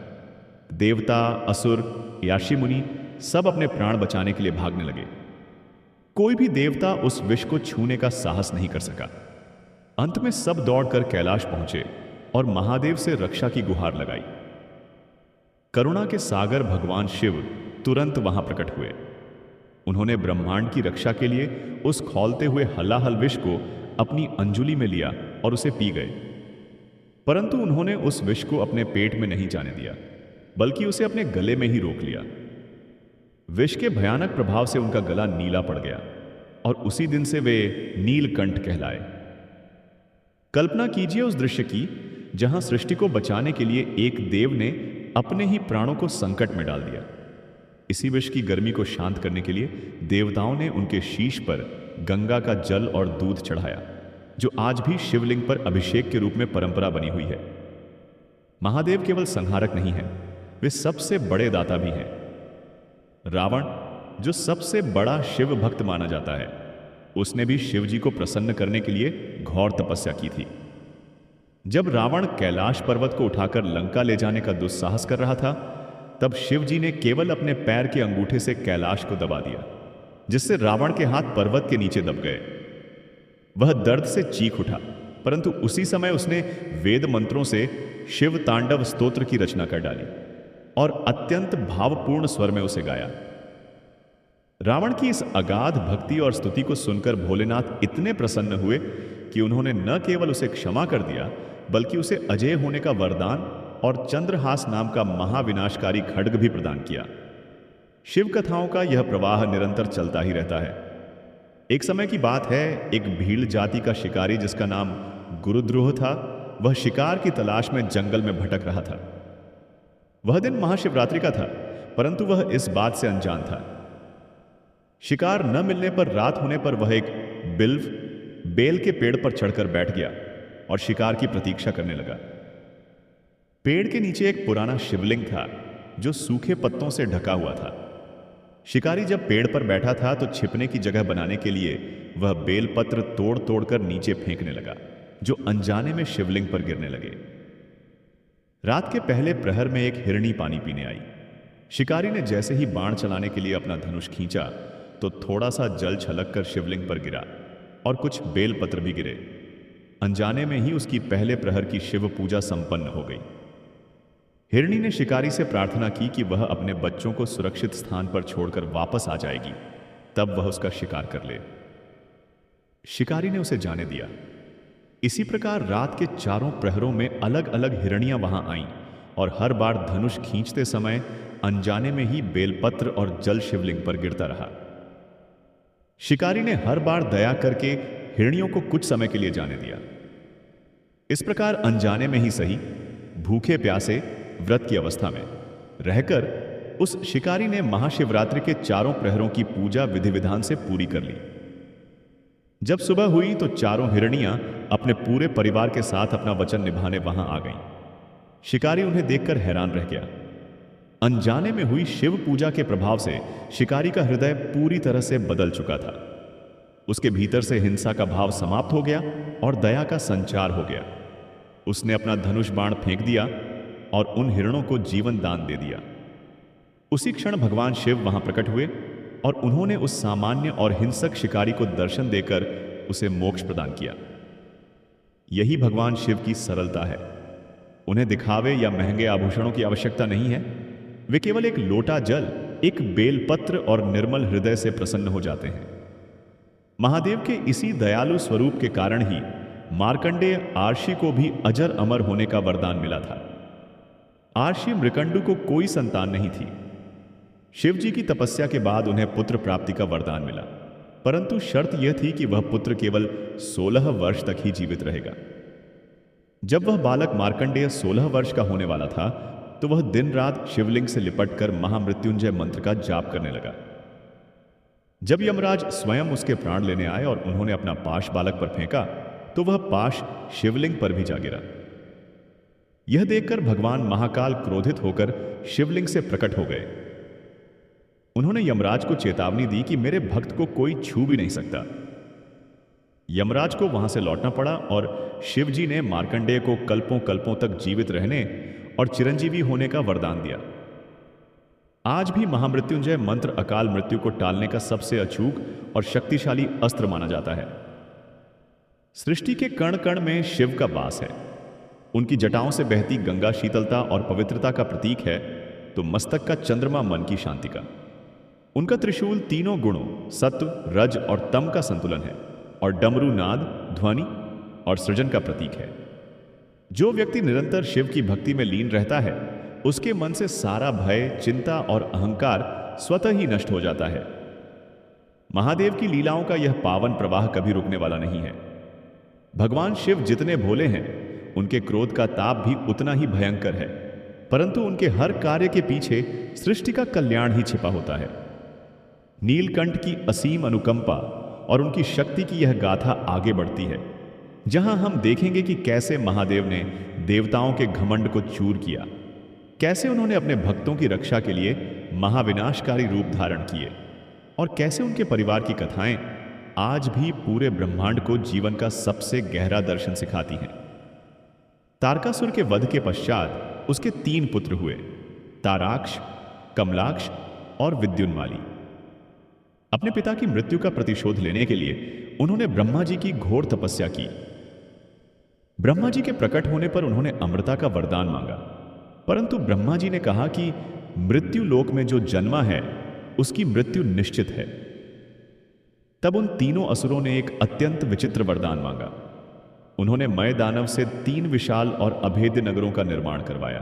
देवता, असुर, याशी मुनि सब अपने प्राण बचाने के लिए भागने लगे। कोई भी देवता उस विष को छूने का साहस नहीं कर सका। अंत में सब दौड़कर कैलाश पहुंचे और महादेव से रक्षा की गुहार लगाई। करुणा के सागर भगवान शिव तुरंत वहां प्रकट हुए। उन्होंने ब्रह्मांड की रक्षा के लिए उस खौलते हुए हलाहल विष को अपनी अंजुलि में लिया और उसे पी गए। परंतु उन्होंने उस विष को अपने पेट में नहीं जाने दिया, बल्कि उसे अपने गले में ही रोक लिया। विष के भयानक प्रभाव से उनका गला नीला पड़ गया और उसी दिन से वे नीलकंठ कहलाए। कल्पना कीजिए उस दृश्य की, जहां सृष्टि को बचाने के लिए एक देव ने अपने ही प्राणों को संकट में डाल दिया। इसी विष की गर्मी को शांत करने के लिए देवताओं ने उनके शीश पर गंगा का जल और दूध चढ़ाया, जो आज भी शिवलिंग पर अभिषेक के रूप में परंपरा बनी हुई है। महादेव केवल संहारक नहीं है, वे सबसे बड़े दाता भी हैं। रावण, जो सबसे बड़ा शिव भक्त माना जाता है, उसने भी शिव जी को प्रसन्न करने के लिए घोर तपस्या की थी। जब रावण कैलाश पर्वत को उठाकर लंका ले जाने का दुस्साहस कर रहा था, तब शिव जी ने केवल अपने पैर के अंगूठे से कैलाश को दबा दिया, जिससे रावण के हाथ पर्वत के नीचे दब गए। वह दर्द से चीख उठा, परंतु उसी समय उसने वेद मंत्रों से शिव तांडव स्तोत्र की रचना कर डाली और अत्यंत भावपूर्ण स्वर में उसे गाया। रावण की इस अगाध भक्ति और स्तुति को सुनकर भोलेनाथ इतने प्रसन्न हुए कि उन्होंने न केवल उसे क्षमा कर दिया, बल्कि उसे अजेय होने का वरदान और चंद्रहास नाम का महाविनाशकारी खड्ग भी प्रदान किया। शिव कथाओं का यह प्रवाह निरंतर चलता ही रहता है। एक समय की बात है, एक भील जाति का शिकारी जिसका नाम गुरुद्रोह था, वह शिकार की तलाश में जंगल में भटक रहा था। वह दिन महाशिवरात्रि का था, परंतु वह इस बात से अनजान था। शिकार न मिलने पर रात होने पर वह एक बिल्व बेल के पेड़ पर चढ़कर बैठ गया और शिकार की प्रतीक्षा करने लगा। पेड़ के नीचे एक पुराना शिवलिंग था जो सूखे पत्तों से ढका हुआ था। शिकारी जब पेड़ पर बैठा था तो छिपने की जगह बनाने के लिए वह बेलपत्र तोड़ तोड़कर नीचे फेंकने लगा, जो अनजाने में शिवलिंग पर गिरने लगे। रात के पहले प्रहर में एक हिरनी पानी पीने आई। शिकारी ने जैसे ही बाण चलाने के लिए अपना धनुष खींचा तो थोड़ा सा जल छलककर शिवलिंग पर गिरा और कुछ बेलपत्र भी गिरे। अनजाने में ही उसकी पहले प्रहर की शिव पूजा संपन्न हो गई। हिरणी ने शिकारी से प्रार्थना की कि वह अपने बच्चों को सुरक्षित स्थान पर छोड़कर वापस आ जाएगी, तब वह उसका शिकार कर ले। शिकारी ने उसे जाने दिया। इसी प्रकार रात के चारों प्रहरों में अलग अलग हिरणियां वहां आईं और हर बार धनुष खींचते समय अनजाने में ही बेलपत्र और जल शिवलिंग पर गिरता रहा। शिकारी ने हर बार दया करके हिरणियों को कुछ समय के लिए जाने दिया। इस प्रकार अनजाने में ही सही, भूखे प्यासे व्रत की अवस्था में रहकर उस शिकारी ने महाशिवरात्रि के चारों प्रहरों की पूजा विधि विधान से पूरी कर ली। जब सुबह हुई तो चारों हिरणियां अपने पूरे परिवार के साथ अपना वचन निभाने वहां आ गईं। शिकारी उन्हें देखकर हैरान रह गया। अनजाने में हुई शिव पूजा के प्रभाव से शिकारी का हृदय पूरी तरह से बदल चुका था। उसके भीतर से हिंसा का भाव समाप्त हो गया और दया का संचार हो गया। उसने अपना धनुष बाण फेंक दिया और उन हिरणों को जीवन दान दे दिया। उसी क्षण भगवान शिव वहां प्रकट हुए और उन्होंने उस सामान्य और हिंसक शिकारी को दर्शन देकर उसे मोक्ष प्रदान किया। यही भगवान शिव की सरलता है। उन्हें दिखावे या महंगे आभूषणों की आवश्यकता नहीं है। वे केवल एक लोटा जल, एक बेलपत्र और निर्मल हृदय से प्रसन्न हो जाते हैं। महादेव के इसी दयालु स्वरूप के कारण ही मार्कंडेय आर्षि को भी अजर अमर होने का वरदान मिला था। आर्षि मृकंडु को कोई संतान नहीं थी। शिव जी की तपस्या के बाद उन्हें पुत्र प्राप्ति का वरदान मिला, परंतु शर्त यह थी कि वह पुत्र केवल 16 वर्ष तक ही जीवित रहेगा। जब वह बालक मार्कंडेय 16 वर्ष का होने वाला था तो वह दिन रात शिवलिंग से लिपटकर महामृत्युंजय मंत्र का जाप करने लगा। जब यमराज स्वयं उसके प्राण लेने आए और उन्होंने अपना पाश बालक पर फेंका तो वह पाश शिवलिंग पर भी जा गिरा। यह देखकर भगवान महाकाल क्रोधित होकर शिवलिंग से प्रकट हो गए। उन्होंने यमराज को चेतावनी दी कि मेरे भक्त को कोई छू भी नहीं सकता। यमराज को वहां से लौटना पड़ा और शिव जी ने मार्कंडेय को कल्पों कल्पों तक जीवित रहने और चिरंजीवी होने का वरदान दिया। आज भी महामृत्युंजय मंत्र अकाल मृत्यु को टालने का सबसे अचूक और शक्तिशाली अस्त्र माना जाता है। सृष्टि के कण कण में शिव का वास है। उनकी जटाओं से बहती गंगा शीतलता और पवित्रता का प्रतीक है, तो मस्तक का चंद्रमा मन की शांति का। उनका त्रिशूल तीनों गुणों सत्व, रज और तम का संतुलन है और डमरू नाद, ध्वनि और सृजन का प्रतीक है। जो व्यक्ति निरंतर शिव की भक्ति में लीन रहता है, उसके मन से सारा भय, चिंता और अहंकार स्वतः ही नष्ट हो जाता है। महादेव की लीलाओं का यह पावन प्रवाह कभी रुकने वाला नहीं है। भगवान शिव जितने भोले हैं, उनके क्रोध का ताप भी उतना ही भयंकर है, परंतु उनके हर कार्य के पीछे सृष्टि का कल्याण ही छिपा होता है। नीलकंठ की असीम अनुकंपा और उनकी शक्ति की यह गाथा आगे बढ़ती है, जहां हम देखेंगे कि कैसे महादेव ने देवताओं के घमंड को चूर किया, कैसे उन्होंने अपने भक्तों की रक्षा के लिए महाविनाशकारी रूप धारण किए और कैसे उनके परिवार की कथाएं आज भी पूरे ब्रह्मांड को जीवन का सबसे गहरा दर्शन सिखाती हैं। तारकासुर के वध के पश्चात उसके 3 पुत्र हुए, ताराक्ष, कमलाक्ष और विद्युन्माली। अपने पिता की मृत्यु का प्रतिशोध लेने के लिए उन्होंने ब्रह्मा जी की घोर तपस्या की। ब्रह्मा जी के प्रकट होने पर उन्होंने अमृता का वरदान मांगा, परंतु ब्रह्मा जी ने कहा कि मृत्यु लोक में जो जन्मा है उसकी मृत्यु निश्चित है। तब उन तीनों असुरों ने एक अत्यंत विचित्र वरदान मांगा। उन्होंने मय दानव से 3 विशाल और अभेद्य नगरों का निर्माण करवाया।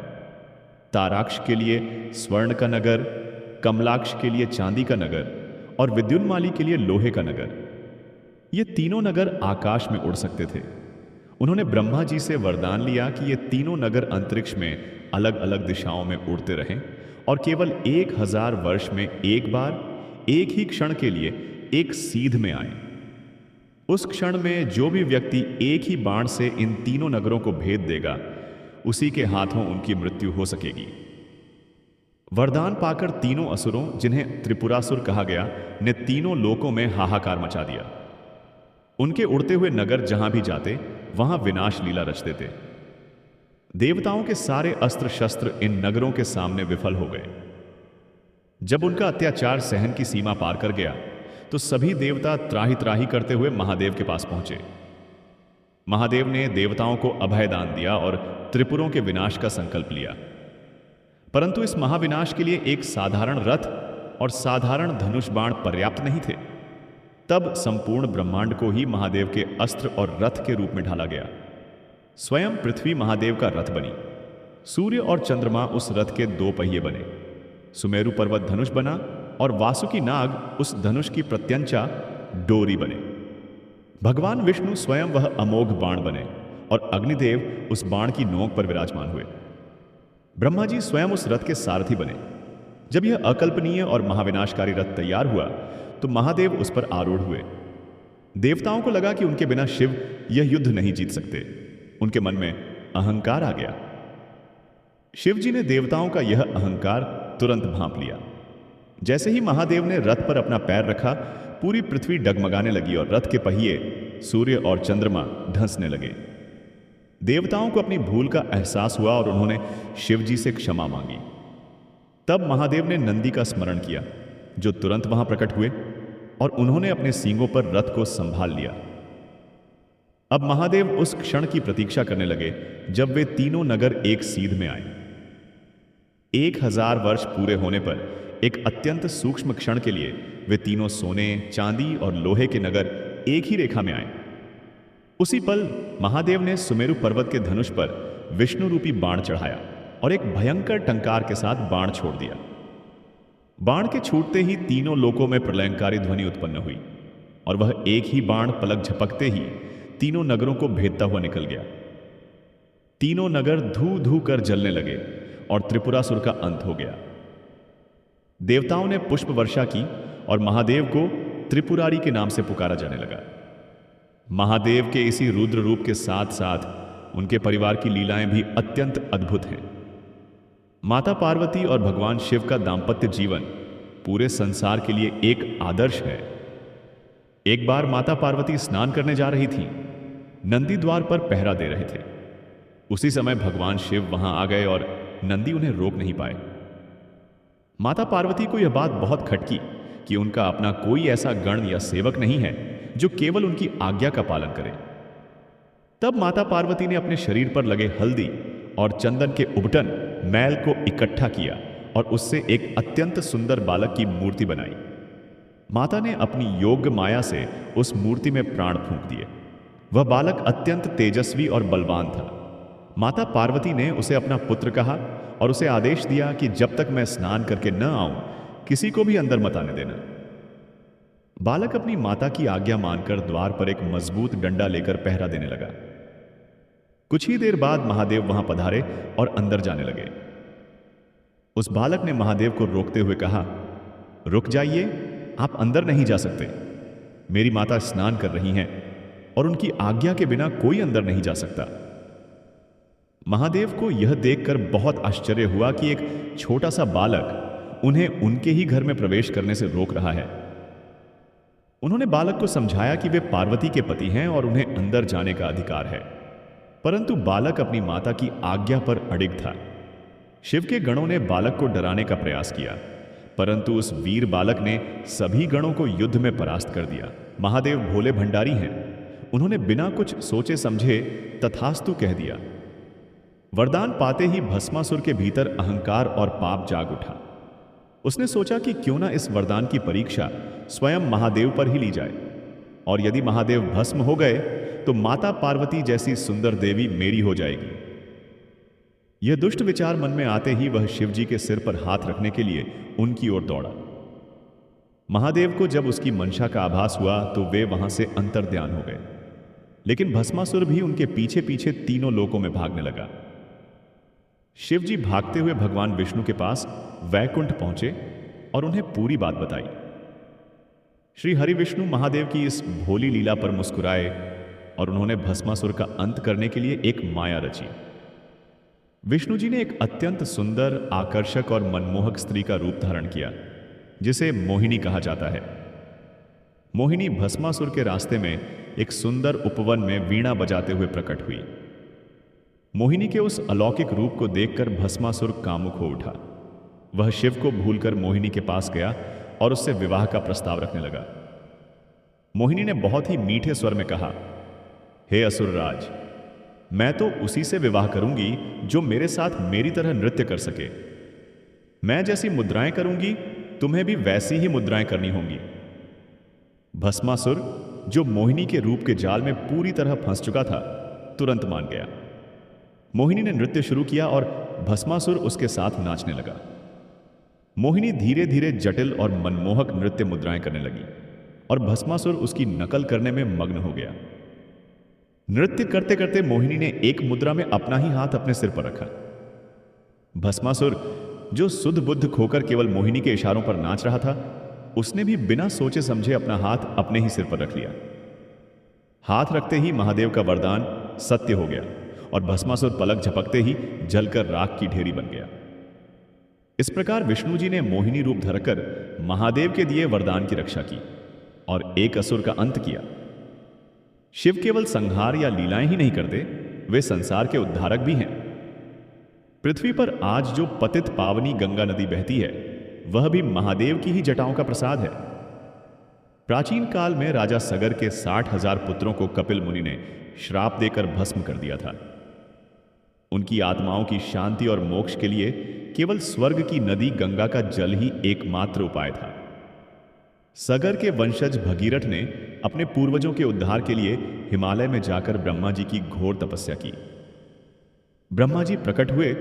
ताराक्ष के लिए स्वर्ण का नगर, कमलाक्ष के लिए चांदी का नगर और विद्युन्माली के लिए लोहे का नगर। ये तीनों नगर आकाश में उड़ सकते थे। उन्होंने ब्रह्मा जी से वरदान लिया कि ये तीनों नगर अंतरिक्ष में अलग अलग दिशाओं में उड़ते रहें और केवल 1000 वर्ष में एक बार, एक ही क्षण के लिए एक सीध में आए। उस क्षण में जो भी व्यक्ति एक ही बाण से इन तीनों नगरों को भेद देगा, उसी के हाथों उनकी मृत्यु हो सकेगी। वरदान पाकर तीनों असुरों, जिन्हें त्रिपुरासुर कहा गया, ने तीनों लोकों में हाहाकार मचा दिया। उनके उड़ते हुए नगर जहां भी जाते वहां विनाश लीला रचते थे। देवताओं के सारे अस्त्र शस्त्र इन नगरों के सामने विफल हो गए। जब उनका अत्याचार सहन की सीमा पार कर गया तो सभी देवता त्राही त्राही करते हुए महादेव के पास पहुंचे। महादेव ने देवताओं को अभय दान दिया और त्रिपुरों के विनाश का संकल्प लिया। परंतु इस महाविनाश के लिए एक साधारण रथ और साधारण धनुष बाण पर्याप्त नहीं थे। तब संपूर्ण ब्रह्मांड को ही महादेव के अस्त्र और रथ के रूप में ढाला गया। स्वयं पृथ्वी महादेव का रथ बनी, सूर्य और चंद्रमा उस रथ के दो पहिए बने, सुमेरु पर्वत धनुष बना और वासुकी नाग उस धनुष की प्रत्यंचा डोरी बने। भगवान विष्णु स्वयं वह अमोघ बाण बने और अग्निदेव उस बाण की नोक पर विराजमान हुए। ब्रह्मा जी स्वयं उस रथ के सारथी बने। जब यह अकल्पनीय और महाविनाशकारी रथ तैयार हुआ तो महादेव उस पर आरूढ़ हुए। देवताओं को लगा कि उनके बिना शिव यह युद्ध नहीं जीत सकते। उनके मन में अहंकार आ गया। शिव जी ने देवताओं का यह अहंकार तुरंत भांप लिया। जैसे ही महादेव ने रथ पर अपना पैर रखा, पूरी पृथ्वी डगमगाने लगी और रथ के पहिए, सूर्य और चंद्रमा धंसने लगे। देवताओं को अपनी भूल का एहसास हुआ और उन्होंने शिव जी से क्षमा मांगी। तब महादेव ने नंदी का स्मरण किया, जो तुरंत वहां प्रकट हुए और उन्होंने अपने सींगों पर रथ को संभाल लिया। अब महादेव उस क्षण की प्रतीक्षा करने लगे जब वे तीनों नगर एक सीध में आए। 1000 वर्ष पूरे होने पर एक अत्यंत सूक्ष्म क्षण के लिए वे तीनों सोने, चांदी और लोहे के नगर एक ही रेखा में आए। उसी पल महादेव ने सुमेरु पर्वत के धनुष पर विष्णु रूपी बाण चढ़ाया और एक भयंकर टंकार के साथ बाण छोड़ दिया। बाण के छूटते ही तीनों लोकों में प्रलयंकारी ध्वनि उत्पन्न हुई और वह एक ही बाण पलक झपकते ही तीनों नगरों को भेदता हुआ निकल गया। तीनों नगर धू धू कर जलने लगे और त्रिपुरासुर का अंत हो गया। देवताओं ने पुष्प वर्षा की और महादेव को त्रिपुरारी के नाम से पुकारा जाने लगा। महादेव के इसी रुद्र रूप के साथ साथ उनके परिवार की लीलाएं भी अत्यंत अद्भुत हैं। माता पार्वती और भगवान शिव का दांपत्य जीवन पूरे संसार के लिए एक आदर्श है। एक बार माता पार्वती स्नान करने जा रही थी। नंदी द्वार पर पहरा दे रहे थे। उसी समय भगवान शिव वहां आ गए और नंदी उन्हें रोक नहीं पाए। माता पार्वती को यह बात बहुत खटकी कि उनका अपना कोई ऐसा गण या सेवक नहीं है जो केवल उनकी आज्ञा का पालन करे। तब माता पार्वती ने अपने शरीर पर लगे हल्दी और चंदन के उबटन मैल को इकट्ठा किया और उससे एक अत्यंत सुंदर बालक की मूर्ति बनाई। माता ने अपनी योग्य माया से उस मूर्ति में प्राण फूंक दिए। वह बालक अत्यंत तेजस्वी और बलवान था। माता पार्वती ने उसे अपना पुत्र कहा और उसे आदेश दिया कि जब तक मैं स्नान करके न आऊं, किसी को भी अंदर मत आने देना। बालक अपनी माता की आज्ञा मानकर द्वार पर एक मजबूत डंडा लेकर पहरा देने लगा। कुछ ही देर बाद महादेव वहां पधारे और अंदर जाने लगे। उस बालक ने महादेव को रोकते हुए कहा, रुक जाइए, आप अंदर नहीं जा सकते। मेरी माता स्नान कर रही हैं और उनकी आज्ञा के बिना कोई अंदर नहीं जा सकता। महादेव को यह देखकर बहुत आश्चर्य हुआ कि एक छोटा सा बालक उन्हें उनके ही घर में प्रवेश करने से रोक रहा है। उन्होंने बालक को समझाया कि वे पार्वती के पति हैं और उन्हें अंदर जाने का अधिकार है, परंतु बालक अपनी माता की आज्ञा पर अडिग था। शिव के गणों ने बालक को डराने का प्रयास किया, परंतु उस वीर बालक ने सभी गणों को युद्ध में परास्त कर दिया। महादेव भोले भंडारी हैं। उन्होंने बिना कुछ सोचे समझे तथास्तु कह दिया। वरदान पाते ही भस्मासुर के भीतर अहंकार और पाप जाग उठा। उसने सोचा कि क्यों ना इस वरदान की परीक्षा स्वयं महादेव पर ही ली जाए, और यदि महादेव भस्म हो गए तो माता पार्वती जैसी सुंदर देवी मेरी हो जाएगी। यह दुष्ट विचार मन में आते ही वह शिव जी के सिर पर हाथ रखने के लिए उनकी ओर दौड़ा। महादेव को जब उसकी मंशा का आभास हुआ तो वे वहां से अंतर्ध्यान हो गए, लेकिन भस्मासुर भी उनके पीछे पीछे तीनों लोकों में भागने लगा। शिव जी भागते हुए भगवान विष्णु के पास वैकुंठ पहुंचे और उन्हें पूरी बात बताई। श्री हरि विष्णु महादेव की इस भोली लीला पर मुस्कुराए और उन्होंने भस्मासुर का अंत करने के लिए एक माया रची। विष्णु जी ने एक अत्यंत सुंदर, आकर्षक और मनमोहक स्त्री का रूप धारण किया, जिसे मोहिनी कहा जाता है। मोहिनी भस्मासुर के रास्ते में एक सुंदर उपवन में वीणा बजाते हुए प्रकट हुई। मोहिनी के उस अलौकिक रूप को देखकर भस्मासुर कामुक हो उठा। वह शिव को भूलकर मोहिनी के पास गया और उससे विवाह का प्रस्ताव रखने लगा। मोहिनी ने बहुत ही मीठे स्वर में कहा, हे असुरराज, मैं तो उसी से विवाह करूंगी जो मेरे साथ मेरी तरह नृत्य कर सके। मैं जैसी मुद्राएं करूंगी तुम्हें भी वैसी ही मुद्राएं करनी होंगी। भस्मासुर, जो मोहिनी के रूप के जाल में पूरी तरह फंस चुका था, तुरंत मान गया। मोहिनी ने नृत्य शुरू किया और भस्मासुर उसके साथ नाचने लगा। मोहिनी धीरे धीरे जटिल और मनमोहक नृत्य मुद्राएं करने लगी और भस्मासुर उसकी नकल करने में मग्न हो गया। नृत्य करते करते मोहिनी ने एक मुद्रा में अपना ही हाथ अपने सिर पर रखा। भस्मासुर, जो सुध बुद्ध खोकर केवल मोहिनी के इशारों पर नाच रहा था, उसने भी बिना सोचे समझे अपना हाथ अपने ही सिर पर रख लिया। हाथ रखते ही महादेव का वरदान सत्य हो गया और भस्मासुर पलक झपकते ही जलकर राख की ढेरी बन गया। इस प्रकार विष्णु जी ने मोहिनी रूप धरकर महादेव के दिए वरदान की रक्षा की और एक असुर का अंत किया। शिव केवल संहार या लीलाएं ही नहीं करते, वे संसार के उद्धारक भी हैं। पृथ्वी पर आज जो पतित पावनी गंगा नदी बहती है, वह भी महादेव की ही जटाओं का प्रसाद है। प्राचीन काल में राजा सगर के 60,000 पुत्रों को कपिल मुनि ने श्राप देकर भस्म कर दिया था। उनकी आत्माओं की शांति और मोक्ष के लिए केवल स्वर्ग की नदी गंगा का जल ही एकमात्र उपाय था। सगर के वंशज भगीरथ ने अपने पूर्वजों के उद्धार के लिए हिमालय में जाकर ब्रह्मा जी की घोर तपस्या की। ब्रह्मा जी प्रकट हुए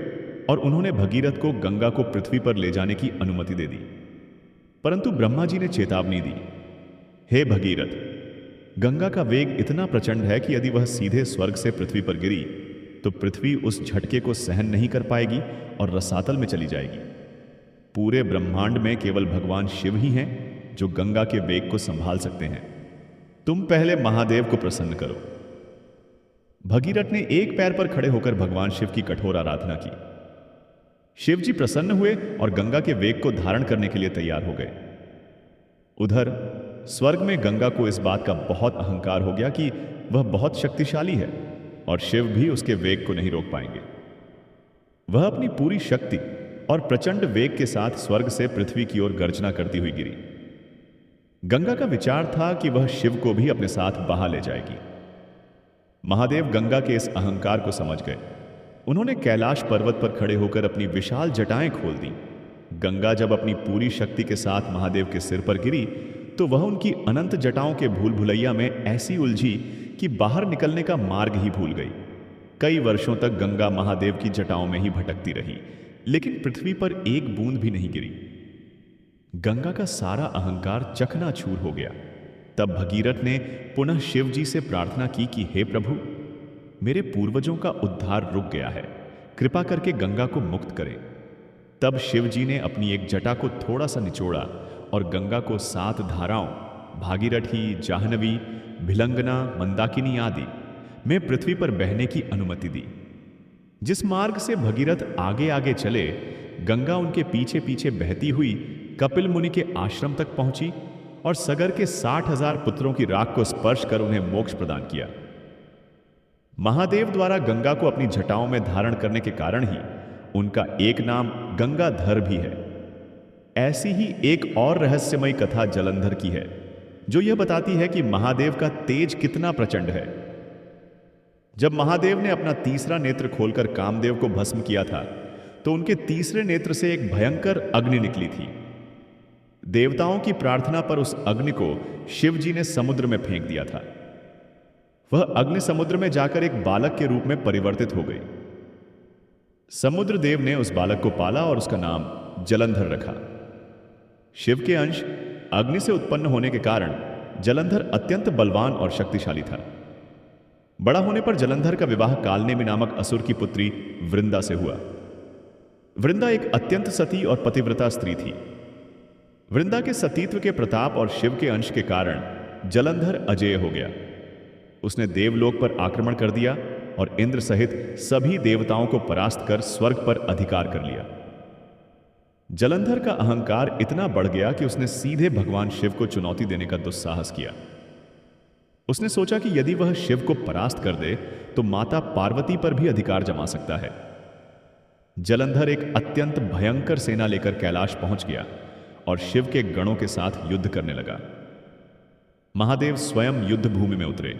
और उन्होंने भगीरथ को गंगा को पृथ्वी पर ले जाने की अनुमति दे दी, परंतु ब्रह्मा जी ने चेतावनी दी, हे भगीरथ, गंगा का वेग इतना प्रचंड है कि यदि वह सीधे स्वर्ग से पृथ्वी पर गिरी तो पृथ्वी उस झटके को सहन नहीं कर पाएगी और रसातल में चली जाएगी। पूरे ब्रह्मांड में केवल भगवान शिव ही हैं जो गंगा के वेग को संभाल सकते हैं। तुम पहले महादेव को प्रसन्न करो। भगीरथ ने एक पैर पर खड़े होकर भगवान शिव की कठोर आराधना की। शिव जी प्रसन्न हुए और गंगा के वेग को धारण करने के लिए तैयार हो गए। उधर स्वर्ग में गंगा को इस बात का बहुत अहंकार हो गया कि वह बहुत शक्तिशाली है और शिव भी उसके वेग को नहीं रोक पाएंगे। वह अपनी पूरी शक्ति और प्रचंड वेग के साथ स्वर्ग से पृथ्वी की ओर गर्जना करती हुई गिरी। गंगा का विचार था कि वह शिव को भी अपने साथ बहा ले जाएगी। महादेव गंगा के इस अहंकार को समझ गए। उन्होंने कैलाश पर्वत पर खड़े होकर अपनी विशाल जटाएं खोल दी। गंगा जब अपनी पूरी शक्ति के साथ महादेव के सिर पर गिरी तो वह उनकी अनंत जटाओं के भूल भुलैया में ऐसी उलझी कि बाहर निकलने का मार्ग ही भूल गई। कई वर्षों तक गंगा महादेव की जटाओं में ही भटकती रही, लेकिन पृथ्वी पर एक बूंद भी नहीं गिरी। गंगा का सारा अहंकार चकनाचूर हो गया। तब भगीरथ ने पुनः शिव जी से प्रार्थना की कि हे प्रभु, मेरे पूर्वजों का उद्धार रुक गया है, कृपा करके गंगा को मुक्त करें। तब शिव जी ने अपनी एक जटा को थोड़ा सा निचोड़ा और गंगा को 7 धाराओं भागीरथी, जाह्नवी, भिलंगना, मंदाकिनी आदि में पृथ्वी पर बहने की अनुमति दी। जिस मार्ग से भगीरथ आगे आगे चले, गंगा उनके पीछे पीछे बहती हुई कपिल मुनि के आश्रम तक पहुंची और सगर के 60,000 पुत्रों की राख को स्पर्श कर उन्हें मोक्ष प्रदान किया। महादेव द्वारा गंगा को अपनी जटाओं में धारण करने के कारण ही उनका एक नाम गंगाधर भी है। ऐसी ही एक और रहस्यमयी कथा जलंधर की है, जो यह बताती है कि महादेव का तेज कितना प्रचंड है। जब महादेव ने अपना तीसरा नेत्र खोलकर कामदेव को भस्म किया था, तो उनके तीसरे नेत्र से एक भयंकर अग्नि निकली थी। देवताओं की प्रार्थना पर उस अग्नि को शिव जी ने समुद्र में फेंक दिया था। वह अग्नि समुद्र में जाकर एक बालक के रूप में परिवर्तित हो गई। समुद्र देव ने उस बालक को पाला और उसका नाम जलंधर रखा। शिव के अंश अग्नि से उत्पन्न होने के कारण जलंधर अत्यंत बलवान और शक्तिशाली था। बड़ा होने पर जलंधर का विवाह कालनेमि नामक असुर की पुत्री वृंदा से हुआ। वृंदा एक अत्यंत सती और पतिव्रता स्त्री थी। वृंदा के सतीत्व के प्रताप और शिव के अंश के कारण जलंधर अजेय हो गया। उसने देवलोक पर आक्रमण कर दिया और इंद्र सहित सभी देवताओं को परास्त कर स्वर्ग पर अधिकार कर लिया। जलंधर का अहंकार इतना बढ़ गया कि उसने सीधे भगवान शिव को चुनौती देने का दुस्साहस किया। उसने सोचा कि यदि वह शिव को परास्त कर दे तो माता पार्वती पर भी अधिकार जमा सकता है। जलंधर एक अत्यंत भयंकर सेना लेकर कैलाश पहुंच गया और शिव के गणों के साथ युद्ध करने लगा। महादेव स्वयं युद्ध भूमि में उतरे।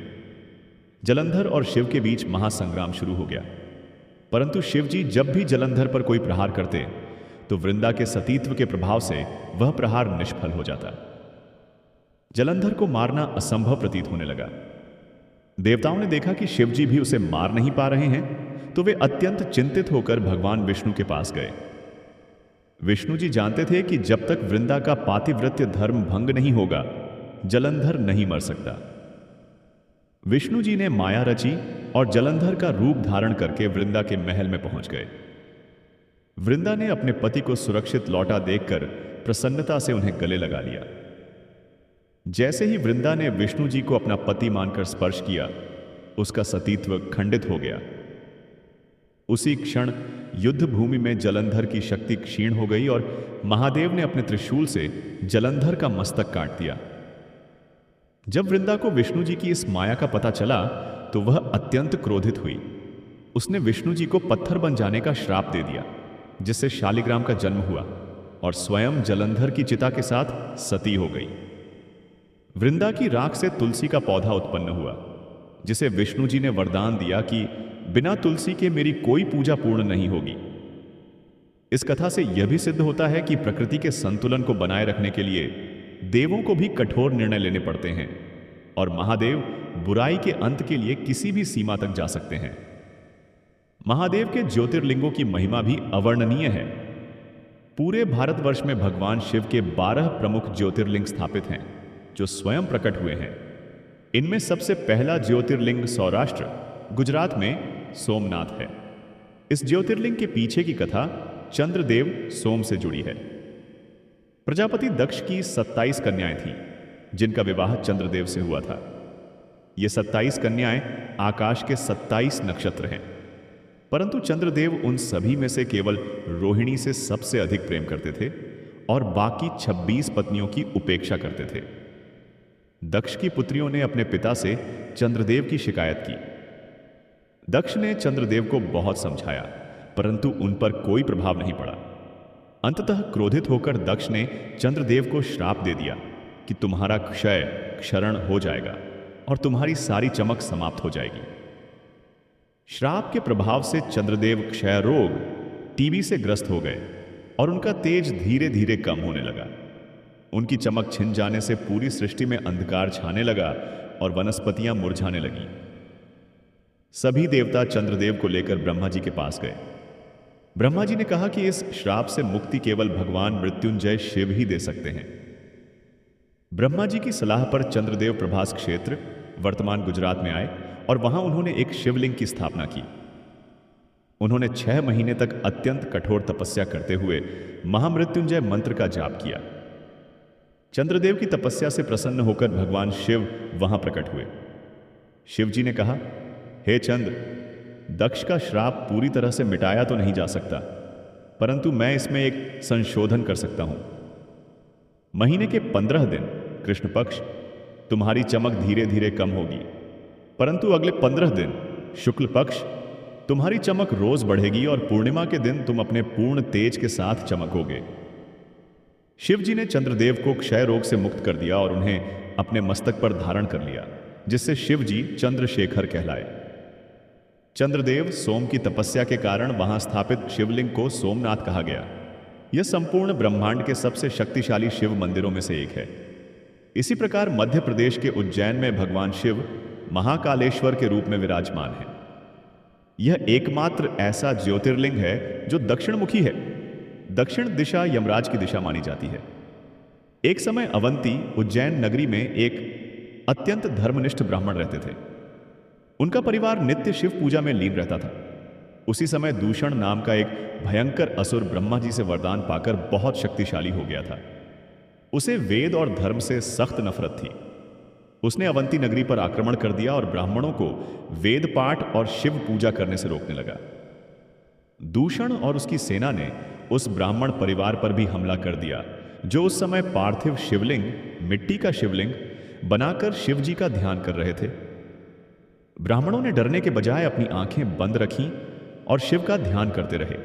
जलंधर और शिव के बीच महासंग्राम शुरू हो गया। परंतु शिव जी जब भी जलंधर पर कोई प्रहार करते तो वृंदा के सतीत्व के प्रभाव से वह प्रहार निष्फल हो जाता। जलंधर को मारना असंभव प्रतीत होने लगा। देवताओं ने देखा कि शिवजी भी उसे मार नहीं पा रहे हैं, तो वे अत्यंत चिंतित होकर भगवान विष्णु के पास गए। विष्णु जी जानते थे कि जब तक वृंदा का पातिव्रत्य धर्म भंग नहीं होगा, जलंधर नहीं मर सकता। विष्णु जी ने माया रची और जलंधर का रूप धारण करके वृंदा के महल में पहुंच गए। वृंदा ने अपने पति को सुरक्षित लौटा देखकर प्रसन्नता से उन्हें गले लगा लिया। जैसे ही वृंदा ने विष्णु जी को अपना पति मानकर स्पर्श किया, उसका सतीत्व खंडित हो गया। उसी क्षण युद्ध भूमि में जलंधर की शक्ति क्षीण हो गई और महादेव ने अपने त्रिशूल से जलंधर का मस्तक काट दिया। जब वृंदा को विष्णु जी की इस माया का पता चला, तो वह अत्यंत क्रोधित हुई। उसने विष्णु जी को पत्थर बन जाने का श्राप दे दिया, जिससे शालिग्राम का जन्म हुआ और स्वयं जलंधर की चिता के साथ सती हो गई। वृंदा की राख से तुलसी का पौधा उत्पन्न हुआ, जिसे विष्णु जी ने वरदान दिया कि बिना तुलसी के मेरी कोई पूजा पूर्ण नहीं होगी। इस कथा से यह भी सिद्ध होता है कि प्रकृति के संतुलन को बनाए रखने के लिए देवों को भी कठोर निर्णय लेने पड़ते हैं और महादेव बुराई के अंत के लिए किसी भी सीमा तक जा सकते हैं। महादेव के ज्योतिर्लिंगों की महिमा भी अवर्णनीय है। पूरे भारतवर्ष में भगवान शिव के 12 प्रमुख ज्योतिर्लिंग स्थापित हैं, जो स्वयं प्रकट हुए हैं। इनमें सबसे पहला ज्योतिर्लिंग सौराष्ट्र गुजरात में सोमनाथ है। इस ज्योतिर्लिंग के पीछे की कथा चंद्रदेव सोम से जुड़ी है। प्रजापति दक्ष की 27 कन्याएं थीं, जिनका विवाह चंद्रदेव से हुआ था। ये 27 कन्याएं आकाश के 27 नक्षत्र हैं, परंतु चंद्रदेव उन सभी में से केवल रोहिणी से सबसे अधिक प्रेम करते थे और बाकी 26 पत्नियों की उपेक्षा करते थे। दक्ष की पुत्रियों ने अपने पिता से चंद्रदेव की शिकायत की। दक्ष ने चंद्रदेव को बहुत समझाया, परंतु उन पर कोई प्रभाव नहीं पड़ा। अंततः क्रोधित होकर दक्ष ने चंद्रदेव को श्राप दे दिया कि तुम्हारा क्षय क्षरण हो जाएगा और तुम्हारी सारी चमक समाप्त हो जाएगी। श्राप के प्रभाव से चंद्रदेव क्षय रोग, टीबी से ग्रस्त हो गए और उनका तेज धीरे धीरे कम होने लगा। उनकी चमक छिन जाने से पूरी सृष्टि में अंधकार छाने लगा और वनस्पतियां मुरझाने लगीं। सभी देवता चंद्रदेव को लेकर ब्रह्मा जी के पास गए। ब्रह्मा जी ने कहा कि इस श्राप से मुक्ति केवल भगवान मृत्युंजय शिव ही दे सकते हैं। ब्रह्मा जी की सलाह पर चंद्रदेव प्रभास क्षेत्र वर्तमान गुजरात में आए और वहां उन्होंने एक शिवलिंग की स्थापना की। उन्होंने 6 महीने तक अत्यंत कठोर तपस्या करते हुए महामृत्युंजय मंत्र का जाप किया। चंद्रदेव की तपस्या से प्रसन्न होकर भगवान शिव वहां प्रकट हुए। शिव जी ने कहा, हे चंद्र, दक्ष का श्राप पूरी तरह से मिटाया तो नहीं जा सकता, परंतु मैं इसमें एक संशोधन कर सकता हूं। महीने के 15 दिन कृष्ण पक्ष तुम्हारी चमक धीरे धीरे कम होगी, परंतु अगले 15 दिन शुक्ल पक्ष तुम्हारी चमक रोज बढ़ेगी और पूर्णिमा के दिन तुम अपने पूर्ण तेज के साथ चमकोगे। शिव जी ने चंद्रदेव को क्षय रोग से मुक्त कर दिया और उन्हें अपने मस्तक पर धारण कर लिया, जिससे शिव जी चंद्रशेखर कहलाए। चंद्रदेव सोम की तपस्या के कारण वहां स्थापित शिवलिंग को सोमनाथ कहा गया। यह संपूर्ण ब्रह्मांड के सबसे शक्तिशाली शिव मंदिरों में से एक है। इसी प्रकार मध्य प्रदेश के उज्जैन में भगवान शिव महाकालेश्वर के रूप में विराजमान है। यह एकमात्र ऐसा ज्योतिर्लिंग है जो दक्षिणमुखी है। दक्षिण दिशा यमराज की दिशा मानी जाती है। एक समय अवंती उज्जैन नगरी में एक अत्यंत धर्मनिष्ठ ब्राह्मण रहते थे। उनका परिवार नित्य शिव पूजा में लीन रहता था। उसी समय दूषण नाम का एक भयंकर असुर ब्रह्मा जी से वरदान पाकर बहुत शक्तिशाली हो गया था। उसे वेद और धर्म से सख्त नफरत थी। उसने अवंती नगरी पर आक्रमण कर दिया और ब्राह्मणों को वेद पाठ और शिव पूजा करने से रोकने लगा। दूषण और उसकी सेना ने उस ब्राह्मण परिवार पर भी हमला कर दिया, जो उस समय पार्थिव शिवलिंग, मिट्टी का शिवलिंग बनाकर शिव जी का ध्यान कर रहे थे। ब्राह्मणों ने डरने के बजाय अपनी आंखें बंद रखीं और शिव का ध्यान करते रहे।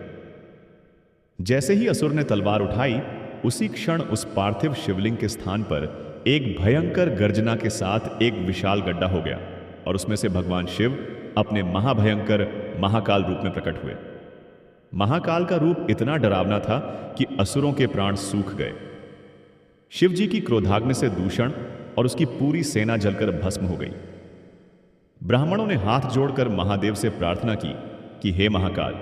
जैसे ही असुर ने तलवार उठाई, उसी क्षण उस पार्थिव शिवलिंग के स्थान पर एक भयंकर गर्जना के साथ एक विशाल गड्ढा हो गया और उसमें से भगवान शिव अपने महाभयंकर महाकाल रूप में प्रकट हुए। महाकाल का रूप इतना डरावना था कि असुरों के प्राण सूख गए। शिव जी की क्रोधाग्नि से दूषण और उसकी पूरी सेना जलकर भस्म हो गई। ब्राह्मणों ने हाथ जोड़कर महादेव से प्रार्थना की कि हे महाकाल,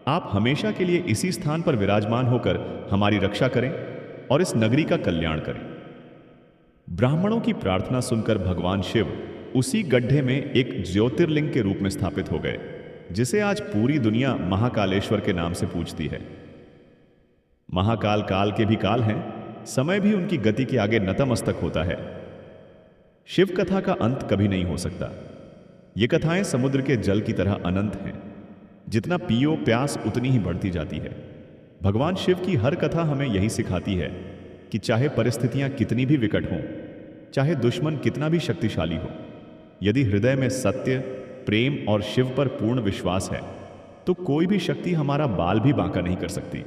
आप हमेशा के लिए इसी स्थान पर विराजमान होकर हमारी रक्षा करें और इस नगरी का कल्याण करें। ब्राह्मणों की प्रार्थना सुनकर भगवान शिव उसी गड्ढे में एक ज्योतिर्लिंग के रूप में स्थापित हो गए, जिसे आज पूरी दुनिया महाकालेश्वर के नाम से पूजती है। महाकाल काल के भी काल हैं, समय भी उनकी गति के आगे नतमस्तक होता है। शिव कथा का अंत कभी नहीं हो सकता। ये कथाएं समुद्र के जल की तरह अनंत हैं। जितना पियो प्यास उतनी ही बढ़ती जाती है। भगवान शिव की हर कथा हमें यही सिखाती है कि चाहे परिस्थितियां कितनी भी विकट हों, चाहे दुश्मन कितना भी शक्तिशाली हो, यदि हृदय में सत्य, प्रेम और शिव पर पूर्ण विश्वास है तो कोई भी शक्ति हमारा बाल भी बांका नहीं कर सकती।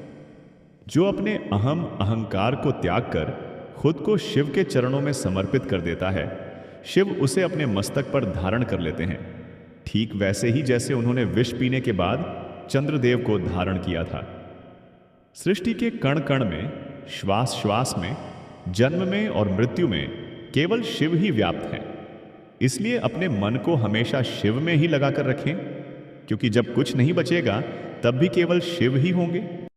जो अपने अहम अहंकार को त्याग कर खुद को शिव के चरणों में समर्पित कर देता है, शिव उसे अपने मस्तक पर धारण कर लेते हैं, ठीक वैसे ही जैसे उन्होंने विष पीने के बाद चंद्रदेव को धारण किया था। सृष्टि के कण कण में, श्वास श्वास में, जन्म में और मृत्यु में केवल शिव ही व्याप्त हैं। इसलिए अपने मन को हमेशा शिव में ही लगाकर रखें, क्योंकि जब कुछ नहीं बचेगा तब भी केवल शिव ही होंगे।